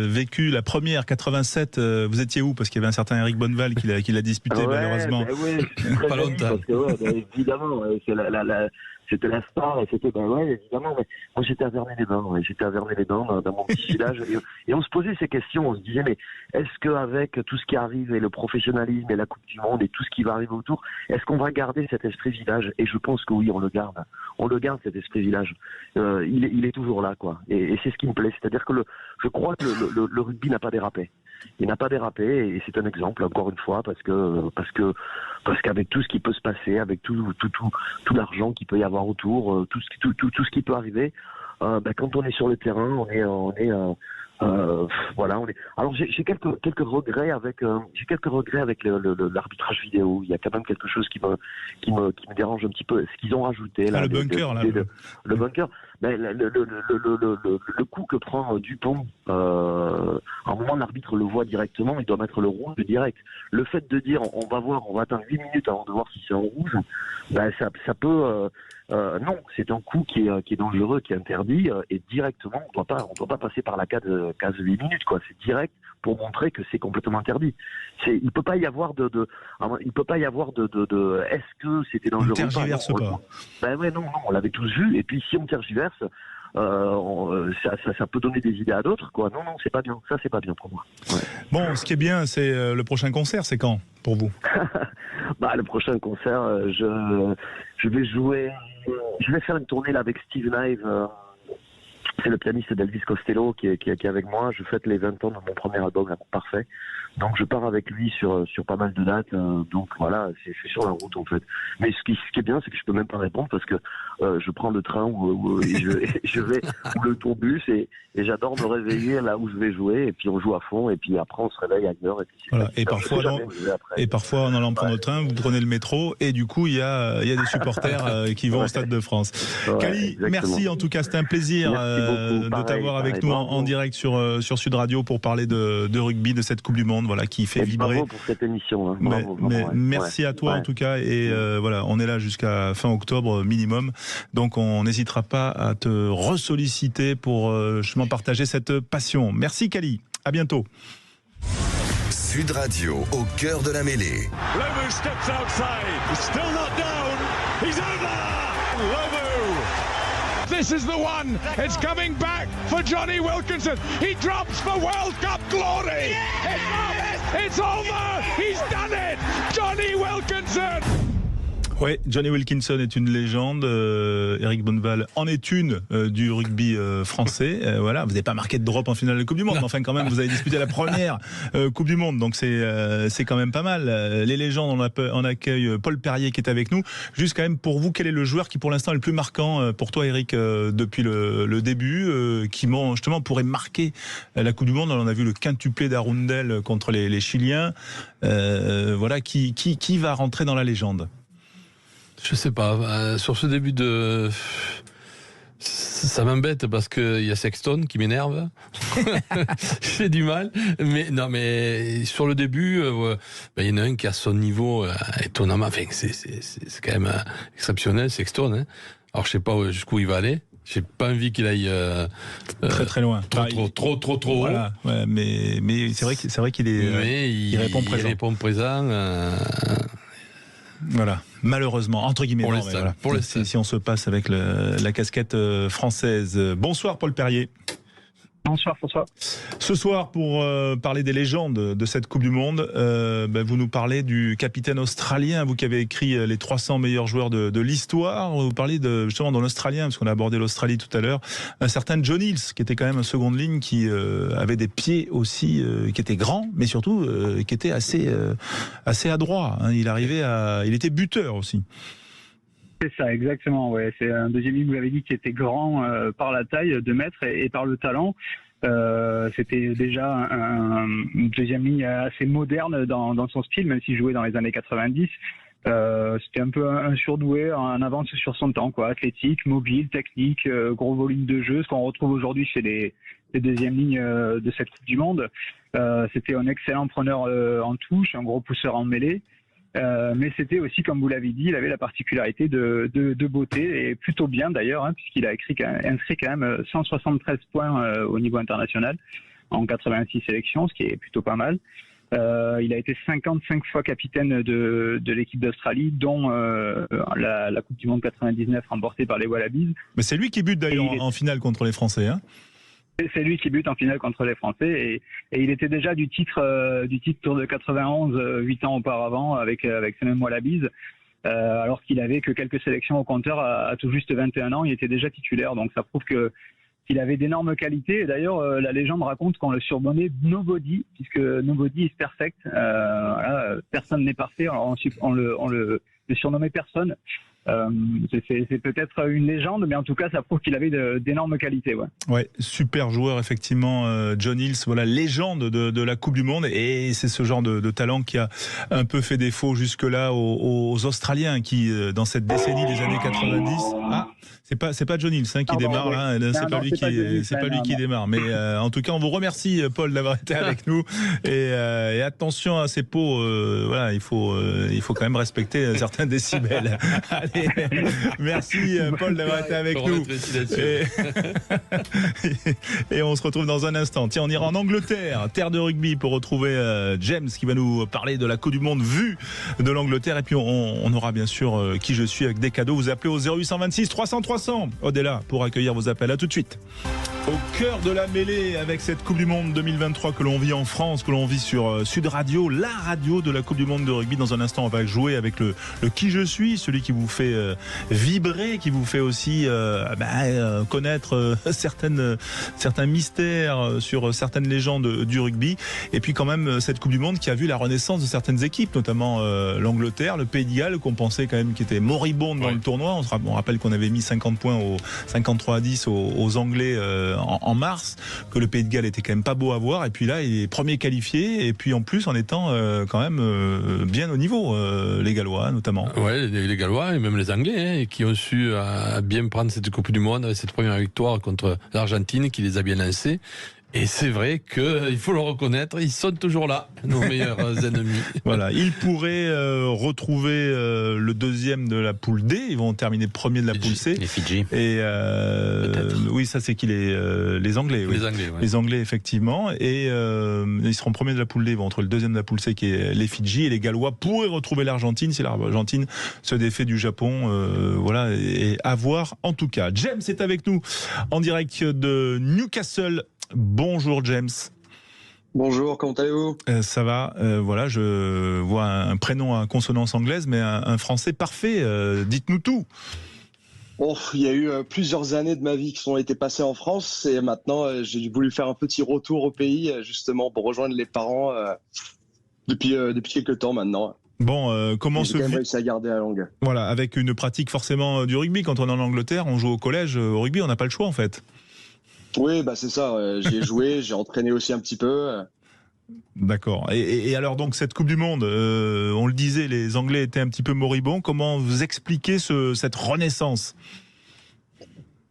vécu la première 87. Vous étiez où? Parce qu'il y avait un certain Eric Bonneval qui l'a disputé, malheureusement. Pas longtemps. Parce que, évidemment, c'est c'était la star et c'était, évidemment, mais moi j'étais à Vernet-les-Bains, dans mon petit village, et on se posait ces questions, on se disait, mais est-ce qu'avec tout ce qui arrive et le professionnalisme et la Coupe du Monde et tout ce qui va arriver autour, est-ce qu'on va garder cet esprit village? Et je pense que oui, on le garde cet esprit village. Il est toujours là, quoi, et c'est ce qui me plaît, c'est-à-dire que je crois que le rugby n'a pas dérapé. Il n'a pas dérapé et c'est un exemple, encore une fois, parce qu'avec tout ce qui peut se passer, avec tout l'argent qu'il peut y avoir autour, tout ce qui peut arriver, quand on est sur le terrain, Alors j'ai quelques regrets avec l'arbitrage vidéo. Il y a quand même quelque chose qui me dérange un petit peu. Ce qu'ils ont rajouté là, le bunker, le bunker. Mais le coup que prend Dupont, à un moment l'arbitre le voit directement, il doit mettre le rouge direct. Le fait de dire on va attendre 8 minutes avant de voir si c'est en rouge, ça peut non, c'est un coup qui est dangereux, qui est interdit, et directement on doit pas passer par la case 8 minutes, quoi. C'est direct pour montrer que c'est complètement interdit. Il peut pas y avoir de est-ce que c'était dangereux? On tergiverse pas. Non, on l'avait tous vu, et puis si on tergiverse, ça peut donner des idées à d'autres, quoi. Non, c'est pas bien. Ça, c'est pas bien pour moi. Ouais. Bon, ce qui est bien, c'est le prochain concert. C'est quand pour vous? Le prochain concert, je vais jouer. Je vais faire une tournée là avec Steve Nive. C'est le pianiste d'Elvis Costello qui est avec moi. Je fête les 20 ans de mon premier album, L'amour parfait. Donc je pars avec lui sur pas mal de dates. Donc voilà, je suis sur la route en fait. Mais ce qui est bien, c'est que je peux même pas répondre parce que je prends le train et je vais ou le tourbus et j'adore me réveiller là où je vais jouer et puis on joue à fond et puis après on se réveille ailleurs. Et parfois en allant prendre le train, vous prenez le métro et du coup il y a des supporters qui vont au Stade de France. Kali, merci en tout cas, c'était un plaisir de t'avoir avec nous en direct sur Sud Radio pour parler de rugby, de cette Coupe du Monde, voilà, qui fait vibrer. Bravo pour cette émission. Merci à toi en tout cas, et voilà, on est là jusqu'à fin octobre minimum, donc on n'hésitera pas à te ressolliciter pour justement partager cette passion. Merci Kali, à bientôt. Sud Radio, au cœur de la mêlée. Lomu steps outside, he's still not down, he's over! Lomu This is the one. It's coming back for Johnny Wilkinson. He drops for World Cup glory. It's over. He's done it. Johnny Wilkinson. Ouais, Johnny Wilkinson est une légende. Eric Bonneval en est une du rugby français. Voilà, vous n'avez pas marqué de drop en finale de la Coupe du Monde, mais enfin quand même, vous avez disputé la première Coupe du Monde, donc c'est quand même pas mal. Les légendes, on accueille Paul Perrier qui est avec nous. Juste quand même pour vous, quel est le joueur qui pour l'instant est le plus marquant pour toi, Eric, depuis le début, qui justement pourrait marquer la Coupe du Monde? On a vu le quintuplé d'Arundel contre les Chiliens. Voilà, qui va rentrer dans la légende? Je sais pas. Sur ce début de... Ça m'embête parce qu'il y a Sexton qui m'énerve. J'ai du mal. Mais sur le début, il y en a un qui a son niveau étonnamment. Enfin, c'est quand même exceptionnel, Sexton. Hein. Alors je sais pas jusqu'où il va aller. J'ai pas envie qu'il aille très loin. Trop voilà. haut. Ouais, mais c'est vrai qu'il est. Il répond présent. Il répond présent. Voilà, malheureusement, entre guillemets. Pour l'instant. Si on se passe avec la casquette française. Bonsoir Paul Perrier. Bonsoir François. Ce soir, pour parler des légendes de cette Coupe du Monde, vous nous parlez du capitaine australien, vous qui avez écrit les 300 meilleurs joueurs de l'histoire. Vous parlez justement d'un Australien, parce qu'on a abordé l'Australie tout à l'heure, un certain John Hills, qui était quand même un seconde ligne, qui avait des pieds aussi, qui étaient grands, mais surtout qui était assez adroit. Hein. Il était buteur aussi. C'est ça, exactement. Ouais. C'est un deuxième ligne, vous l'avez dit, qui était grand par la taille, 2 mètres, et par le talent. C'était déjà une deuxième ligne assez moderne dans son style, même s'il jouait dans les années 90. C'était un peu un surdoué, en avance sur son temps, quoi. Athlétique, mobile, technique, gros volume de jeu, ce qu'on retrouve aujourd'hui chez les deuxièmes lignes de cette Coupe du Monde. C'était un excellent preneur en touche, un gros pousseur en mêlée. Mais c'était aussi, comme vous l'avez dit, il avait la particularité de beauté, et plutôt bien d'ailleurs, hein, puisqu'il a inscrit quand même 173 points au niveau international en 86 sélections, ce qui est plutôt pas mal. Il a été 55 fois capitaine de l'équipe d'Australie, dont la Coupe du Monde 99 remportée par les Wallabies. Mais c'est lui qui bute d'ailleurs en finale contre les Français, hein. C'est lui qui bute en finale contre les Français, et il était déjà du titre Tour de 91 8 ans auparavant avec ces mêmes Wallabies, alors qu'il avait que quelques sélections au compteur à tout juste 21 ans. Il était déjà titulaire, donc ça prouve qu'il avait d'énormes qualités. Et d'ailleurs, la légende raconte qu'on le surnommait Nobody, puisque Nobody is perfect. Voilà, personne n'est parfait. Alors on le surnommait personne. C'est peut-être une légende, mais en tout cas, ça prouve qu'il avait d'énormes qualités. Ouais, super joueur, effectivement, John Hills, voilà, légende de la Coupe du Monde, et c'est ce genre de talent qui a un peu fait défaut jusque-là aux Australiens qui, dans cette décennie des années 90... Ah, c'est pas John Hills qui démarre, là, c'est pas lui qui démarre. Mais en tout cas, on vous remercie, Paul, d'avoir été avec nous, et attention à ces pots, voilà, il faut quand même respecter certains décibels. Allez, merci Paul d'avoir été avec nous. Et on se retrouve dans un instant. Tiens, on ira en Angleterre, terre de rugby, pour retrouver James qui va nous parler de la Coupe du Monde vue de l'Angleterre. Et puis on aura bien sûr Qui je suis avec des cadeaux. Vous appelez au 0826 300 300. Odella pour accueillir vos appels. À tout de suite. Au cœur de la mêlée avec cette Coupe du Monde 2023 que l'on vit en France, que l'on vit sur Sud Radio, la radio de la Coupe du Monde de rugby. Dans un instant, on va jouer avec le Qui je suis, celui qui vous fait vibrer, qui vous fait aussi connaître certains mystères sur certaines légendes du rugby. Et puis quand même cette Coupe du Monde qui a vu la renaissance de certaines équipes, notamment l'Angleterre, le Pays de Galles, qu'on pensait quand même qui était moribonde dans le tournoi. On rappelle qu'on avait mis 50 points 53-10 aux Anglais en mars, que le Pays de Galles était quand même pas beau à voir, et puis là il est premier qualifié, et puis en plus en étant quand même bien au niveau, les Gallois notamment. Ouais, les Gallois et même les Anglais, qui ont su bien prendre cette Coupe du Monde avec cette première victoire contre l'Argentine qui les a bien lancés. Et c'est vrai qu'il faut le reconnaître, ils sont toujours là, nos meilleurs ennemis. Voilà, ils pourraient retrouver le deuxième de la poule D. Ils vont terminer premier de la poule C. Les Fidji. Et oui, ça c'est qui les Anglais. Oui. Les Anglais, ouais. Les Anglais effectivement. Et ils seront premiers de la poule D. Ils vont entre le deuxième de la poule C qui est les Fidji, et les Gallois pourraient retrouver l'Argentine si l'Argentine se défait du Japon. Voilà, et à voir en tout cas. James est avec nous en direct de Newcastle. Bonjour James. Bonjour, comment allez-vous ? Ça va, voilà, je vois un prénom à consonance anglaise, mais un français parfait. Dites-nous tout. Oh, il y a eu plusieurs années de ma vie qui ont été passées en France, et maintenant j'ai voulu faire un petit retour au pays, justement pour rejoindre les parents depuis quelques temps maintenant. Bon, comment se vit ? J'ai quand même vit réussi à garder la langue. Voilà, avec une pratique forcément du rugby. Quand on est en Angleterre, on joue au collège, au rugby, on n'a pas le choix en fait. Oui, bah c'est ça. J'y ai joué, j'ai entraîné aussi un petit peu. D'accord. Et alors donc cette Coupe du Monde, on le disait, les Anglais étaient un petit peu moribonds. Comment vous expliquez cette renaissance ?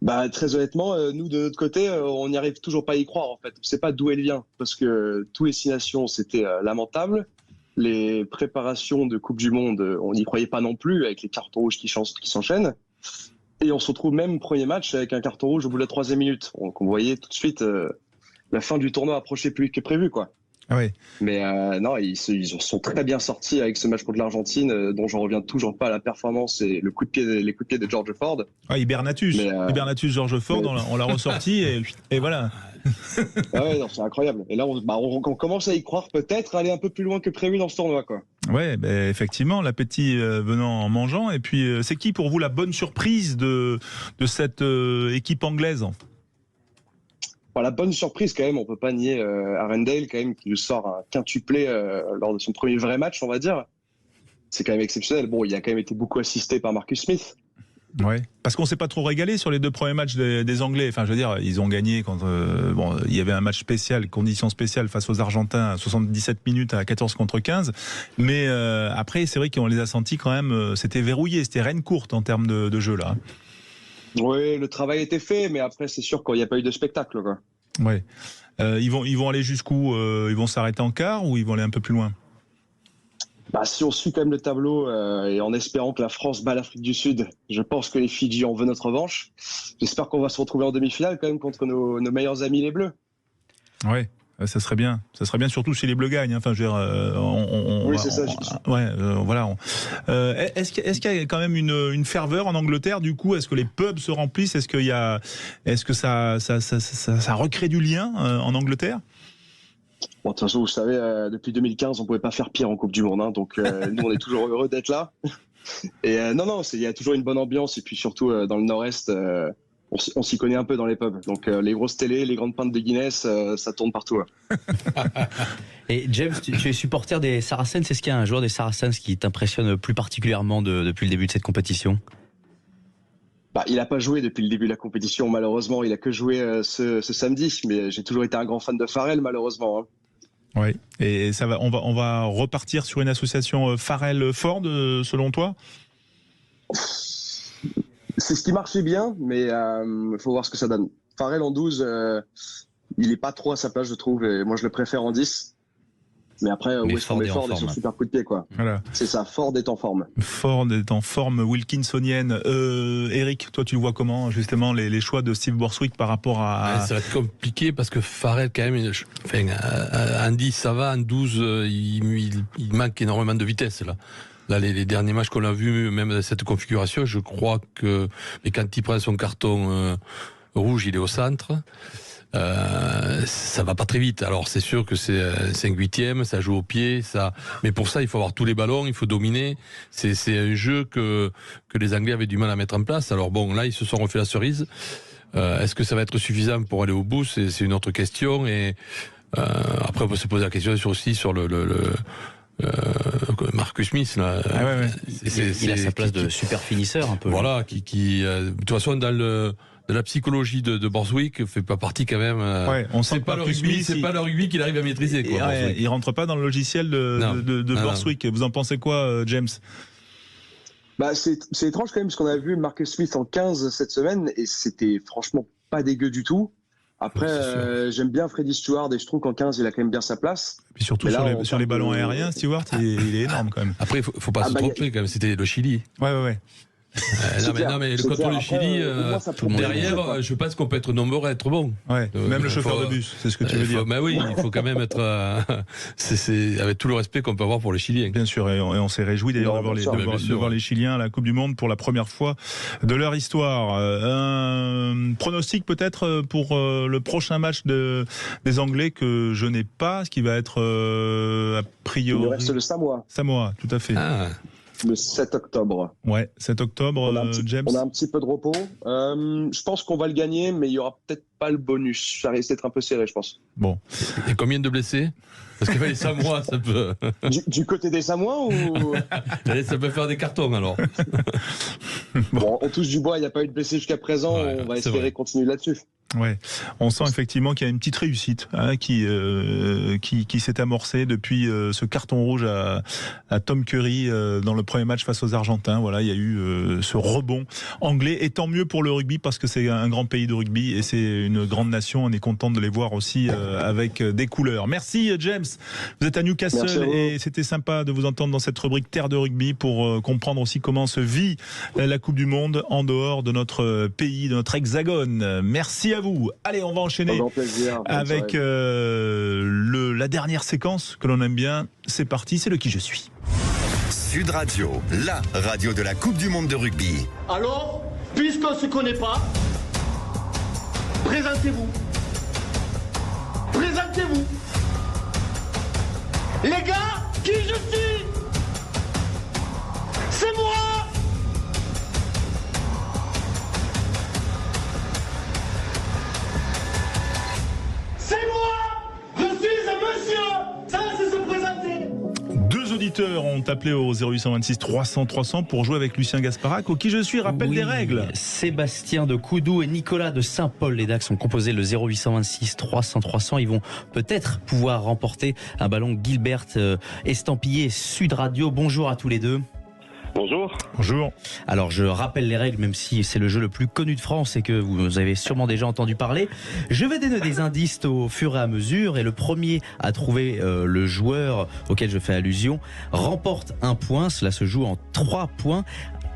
Bah très honnêtement, nous de notre côté, on n'y arrive toujours pas à y croire en fait. On ne sait pas d'où elle vient, parce que tous les 6 nations, c'était lamentable. Les préparations de Coupe du Monde, on n'y croyait pas non plus, avec les cartons rouges qui s'enchaînent. Et on se retrouve même premier match avec un carton rouge au bout de la 3e minute. Donc on voyait tout de suite la fin du tournoi approcher plus que prévu, quoi. Ah oui. Mais non, ils sont très bien sortis avec ce match contre l'Argentine, dont j'en reviens toujours pas à la performance et les coups de pied de George Ford. Ah, Hibernatus, George Ford, on l'a ressorti et voilà. Ah ouais, non, c'est incroyable. Et là, on commence à y croire, peut-être aller un peu plus loin que prévu dans ce tournoi, quoi. Ouais, ben effectivement, l'appétit venant en mangeant. Et puis, c'est qui pour vous la bonne surprise de cette équipe anglaise ? La bonne surprise, quand même, on peut pas nier Arendelle, quand même, qui nous sort un quintuplé lors de son premier vrai match, on va dire. C'est quand même exceptionnel. Bon, il a quand même été beaucoup assisté par Marcus Smith. Ouais, parce qu'on s'est pas trop régalé sur les 2 premiers matchs des Anglais. Enfin, je veux dire, ils ont gagné quand il y avait un match spécial, conditions spéciales face aux Argentins, à 77 minutes à 14 contre 15. Mais après, c'est vrai qu'on les a sentis quand même. C'était verrouillé, c'était reine courte en termes de jeu là. Oui, le travail était fait, mais après, c'est sûr qu'il n'y a pas eu de spectacle, quoi. Ouais. Ils vont aller jusqu'où ? Ils vont s'arrêter en quart ou ils vont aller un peu plus loin ? Si on suit quand même le tableau et en espérant que la France bat l'Afrique du Sud, je pense que les Fidji en veulent notre revanche. J'espère qu'on va se retrouver en demi-finale quand même contre nos meilleurs amis les Bleus. Ouais, ça serait bien. Ça serait bien surtout si les Bleus gagnent. Enfin, je veux dire, oui, c'est ça. Voilà. Est-ce qu'il y a quand même une ferveur en Angleterre du coup ? Est-ce que les pubs se remplissent ? Est-ce que ça recrée du lien en Angleterre ? Bon, de toute façon, vous savez, depuis 2015, on pouvait pas faire pire en Coupe du Monde, hein, donc nous, on est toujours heureux d'être là. Et non, il y a toujours une bonne ambiance, et puis surtout dans le Nord-Est, on s'y connaît un peu dans les pubs. Donc les grosses télés, les grandes pintes de Guinness, ça tourne partout. Et James, tu es supporter des Saracens. Est-ce qu'il y a un joueur des Saracens qui t'impressionne plus particulièrement depuis le début de cette compétition ? Il n'a pas joué depuis le début de la compétition, malheureusement. Il a que joué ce samedi, mais j'ai toujours été un grand fan de Farrell, malheureusement. Oui, et ça va. On va repartir sur une association Farrell-Ford, selon toi ? C'est ce qui marchait bien, mais il faut voir ce que ça donne. Farrell en 12, il n'est pas trop à sa place, je trouve, et moi je le préfère en 10. Mais après, où est-ce qu'on met Ford est sur super coup de pied, quoi. Voilà. C'est ça, Ford est en forme. Ford est en forme, Wilkinsonienne. Eric, toi tu le vois comment, justement, les choix de Steve Borswick par rapport à... Ça va être compliqué parce que Farrell, quand même, en 10 ça va, en 12 il manque énormément de vitesse, là. Là, les derniers matchs qu'on a vus, même dans cette configuration, je crois que quand il prend son carton rouge, il est au centre. Ça va pas très vite. Alors c'est sûr que c'est 5/8, ça joue au pied, mais pour ça il faut avoir tous les ballons, il faut dominer. C'est un jeu que les Anglais avaient du mal à mettre en place. Alors bon, là ils se sont refait la cerise. Est-ce que ça va être suffisant pour aller au bout ? C'est une autre question. Et après on peut se poser la question aussi sur le Marcus Smith là. Il a sa place de super finisseur un peu. Voilà, qui de toute façon de la psychologie de Borswick fait pas partie quand même. On sent pas le rugby, c'est pas le rugby qu'il arrive à maîtriser. Quoi, il rentre pas dans le logiciel de Borswick. Vous en pensez quoi, James ? C'est étrange quand même, parce qu'on a vu Marcus Smith en 15 cette semaine, et c'était franchement pas dégueu du tout. Après, j'aime bien Freddy Stewart et je trouve qu'en 15, il a quand même bien sa place. Et puis surtout sur les ballons aériens, Stewart, il est énorme quand même. Après, faut pas se tromper quand même. C'était le Chili. Ouais. Non mais contre le Chili, derrière, je pense qu'on peut être nombreux à être bon. Ouais, même le chauffeur de bus, c'est ce que tu veux dire. Mais oui, il faut quand même être. C'est avec tout le respect qu'on peut avoir pour les Chiliens. Bien sûr, et on s'est réjoui d'ailleurs de voir les Chiliens à la Coupe du Monde pour la première fois de leur histoire. Un pronostic peut-être pour le prochain match des Anglais que je n'ai pas, ce qui va être a priori. Il reste le Samoa. Samoa, tout à fait. Le 7 octobre. Ouais, 7 octobre, James. On a un petit peu de repos. Je pense qu'on va le gagner, mais il n'y aura peut-être pas le bonus. Ça risque d'être un peu serré, je pense. Bon. Et combien de blessés? Parce que les Samoa, ça peut... Du côté des Samoa ou... Ça peut faire des cartons, alors. Bon, on touche du bois, il n'y a pas eu de blessés jusqu'à présent. On va espérer continuer là-dessus. Ouais, on sent effectivement qu'il y a une petite réussite qui s'est amorcée depuis ce carton rouge à Tom Curry dans le premier match face aux Argentins. Voilà, il y a eu ce rebond anglais, et tant mieux pour le rugby parce que c'est un grand pays de rugby et c'est une grande nation. On est content de les voir aussi avec des couleurs. Merci James, vous êtes à Newcastle et c'était sympa de vous entendre dans cette rubrique Terre de rugby pour comprendre aussi comment se vit la Coupe du Monde en dehors de notre pays, de notre hexagone. Merci à vous. Allez, on va enchaîner avec la dernière séquence que l'on aime bien. C'est parti, c'est le Qui je suis. Sud Radio, la radio de la Coupe du Monde de rugby. Alors, puisqu'on ne se connaît pas, présentez-vous. Présentez-vous. Les gars, qui je suis? C'est moi. C'est moi. Je suis un monsieur. Ça, c'est se présenter. Deux auditeurs ont appelé au 0826 300 300 pour jouer avec Lucien Gasparac, au Qui je suis. Rappel des règles. Sébastien de Coudou et Nicolas de Saint-Paul-les-Dax ont composé le 0826 300 300. Ils vont peut-être pouvoir remporter un ballon Gilbert estampillé Sud Radio. Bonjour à tous les deux. Bonjour. Bonjour. Alors je rappelle les règles, même si c'est le jeu le plus connu de France et que vous avez sûrement déjà entendu parler. Je vais donner des indices au fur et à mesure et le premier à trouver le joueur auquel je fais allusion remporte un point. Cela se joue en 3 points.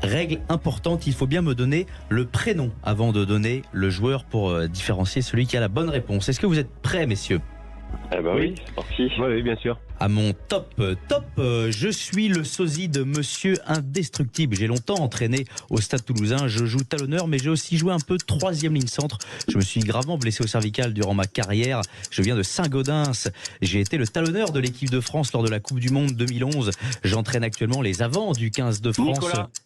Règle importante, il faut bien me donner le prénom avant de donner le joueur pour différencier celui qui a la bonne réponse. Est-ce que vous êtes prêts, messieurs ? Eh ben oui, c'est parti. Oui, bien sûr. À mon top, je suis le sosie de Monsieur Indestructible. J'ai longtemps entraîné au Stade Toulousain. Je joue talonneur, mais j'ai aussi joué un peu 3e ligne centre. Je me suis gravement blessé au cervical durant ma carrière. Je viens de Saint-Gaudens. J'ai été le talonneur de l'équipe de France lors de la Coupe du Monde 2011. J'entraîne actuellement les avants du 15 de France.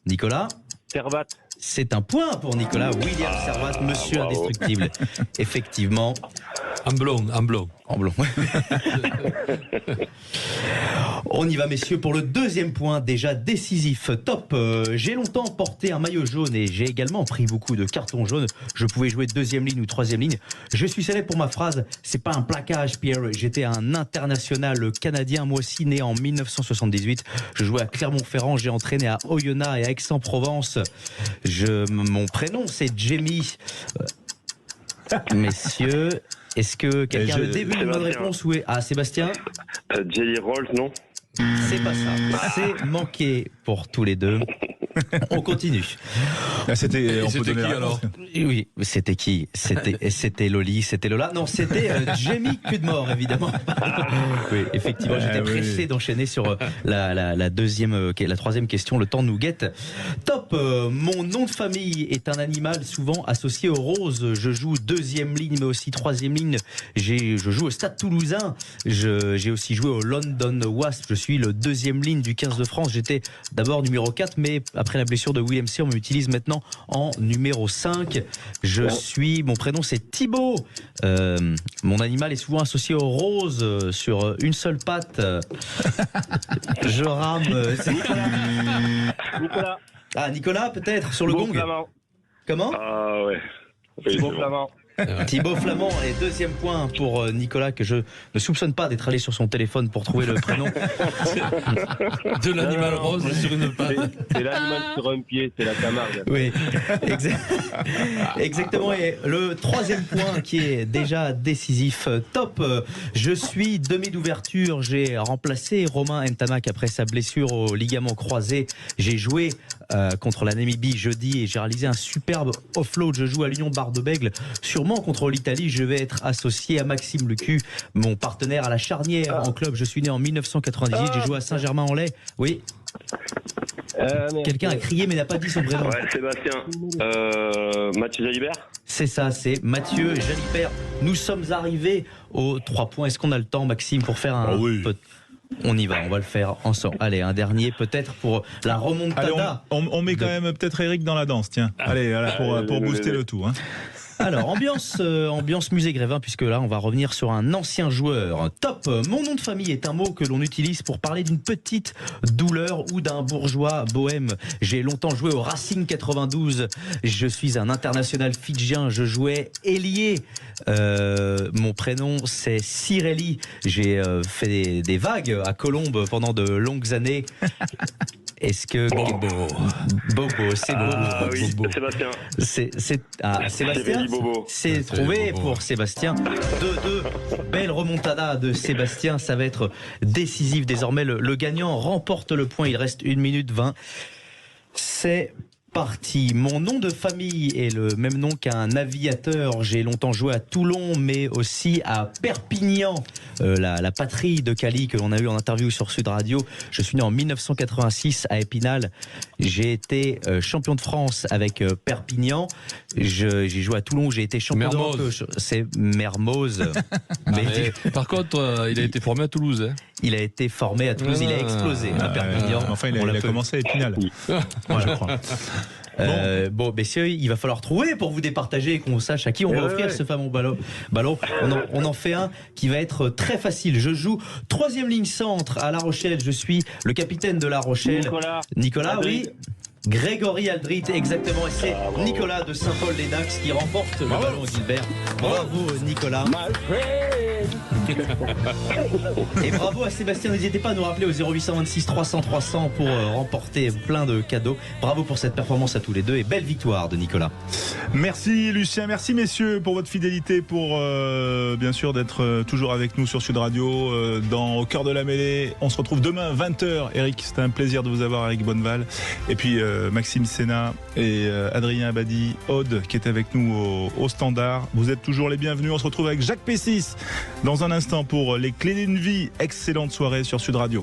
Nicolas Servat. C'est un point pour Nicolas. William Servat, Monsieur Indestructible. Effectivement. En blond. On y va, messieurs, pour le deuxième point, déjà décisif. Top. J'ai longtemps porté un maillot jaune et j'ai également pris beaucoup de cartons jaunes. Je pouvais jouer 2e ligne ou 3e ligne. Je suis célèbre pour ma phrase « C'est pas un plaquage, Pierre. J'étais un international canadien, moi aussi, né en 1978. Je jouais à Clermont-Ferrand. J'ai entraîné à Oyonnax et à Aix-en-Provence. Mon prénom, c'est Jamie. Messieurs, est-ce que quelqu'un a une bonne réponse? Sébastien Jelly Rolls, non? C'est pas ça. C'est manqué pour tous les deux. On continue. C'était qui alors? Oui, c'était qui? C'était Loli, c'était Lola. Non, c'était Jamie Cudmore, évidemment. Oui, effectivement, j'étais pressé d'enchaîner sur la troisième question. Le temps nous guette. Top. Mon nom de famille est un animal souvent associé au rose. Je joue 2e ligne, mais aussi 3e ligne. Je joue au Stade Toulousain. J'ai aussi joué au London Wasps. Je suis le 2e ligne du 15 de France. J'étais d'abord numéro 4, mais après la blessure de William C, on m'utilise maintenant en numéro 5. Mon prénom c'est Thibaut. Mon animal est souvent associé au rose sur une seule patte. Je rame. Nicolas. Nicolas peut-être sur le gong. Flamand. Comment? Ah ouais. Thibaut Flamand. Thibaut Flamand et deuxième point pour Nicolas, que je ne soupçonne pas d'être allé sur son téléphone pour trouver le prénom. De l'animal rose sur une patte. C'est l'animal sur un pied, c'est la Camargue. Oui, exactement. Et le troisième point qui est déjà décisif. Top. Je suis demi d'ouverture. J'ai remplacé Romain Ntamak après sa blessure au ligament croisé. J'ai joué contre la Namibie jeudi et j'ai réalisé un superbe offload. Je joue à l'Union Bar-de-Bègle. Sûrement contre l'Italie, je vais être associé à Maxime Lucu, mon partenaire à la Charnière en club. Je suis né en 1998. J'ai joué à Saint-Germain-en-Laye. Oui. Quelqu'un a crié mais n'a pas dit son prénom. Ouais, Sébastien. Mathieu Jalibert. C'est ça, c'est Mathieu Jalibert. Nous sommes arrivés aux 3 points. Est-ce qu'on a le temps, Maxime, pour faire un... On y va, on va le faire ensemble. Allez, un dernier peut-être pour la remontada. Allez, on met quand même peut-être Eric dans la danse, tiens. Allez, voilà, pour booster le tout. Hein. Alors, ambiance musée Grévin, puisque là, on va revenir sur un ancien joueur. Top. Mon nom de famille est un mot que l'on utilise pour parler d'une petite douleur ou d'un bourgeois bohème. J'ai longtemps joué au Racing 92. Je suis un international fidjien. Je jouais ailier. Mon prénom, c'est Cirelli. J'ai fait des vagues à Colombes pendant de longues années. Est-ce que Bobo, c'est Bobo. Ah oui, Bobo. Sébastien. Sébastien. C'est trouvé pour Sébastien. 2-2. Belle remontada de Sébastien. Ça va être décisif. Désormais, le gagnant remporte le point. Il reste 1 minute 20. C'est parti. Mon nom de famille est le même nom qu'un aviateur. J'ai longtemps joué à Toulon, mais aussi à Perpignan, la patrie de Cali que l'on a eu en interview sur Sud Radio. Je suis né en 1986 à Épinal. J'ai été champion de France avec Perpignan. J'ai joué à Toulon, j'ai été champion d'Europe. C'est Mermoz. Par contre, il a été formé à Toulouse. Hein. Il a été formé à Toulouse, il a explosé à Perpignan. Enfin, il a commencé à Épinal. Voilà. Je crois. Bon, messieurs, il va falloir trouver pour vous départager et qu'on sache à qui on va offrir ce fameux ballon. On en fait un qui va être très facile. Je joue 3e ligne centre à La Rochelle. Je suis le capitaine de La Rochelle. Nicolas, oui. Grégory Aldrit, exactement. Et c'est Nicolas de Saint-Paul-les-Dax qui remporte le ballon Gilbert. Bravo Nicolas. Et bravo à Sébastien. N'hésitez pas à nous rappeler au 0826 300 300 pour remporter plein de cadeaux. Bravo pour cette performance à tous les deux et belle victoire de Nicolas. Merci Lucien, merci messieurs pour votre fidélité, pour bien sûr d'être toujours avec nous sur Sud Radio au cœur de la mêlée. On se retrouve demain 20h. Eric, c'était un plaisir de vous avoir, Eric Bonneval. Et puis Maxime Sénat et Adrien Abadi, Aude qui est avec nous au standard. Vous êtes toujours les bienvenus. On se retrouve avec Jacques Pessis dans un instant pour les clés d'une vie. Excellente soirée sur Sud Radio.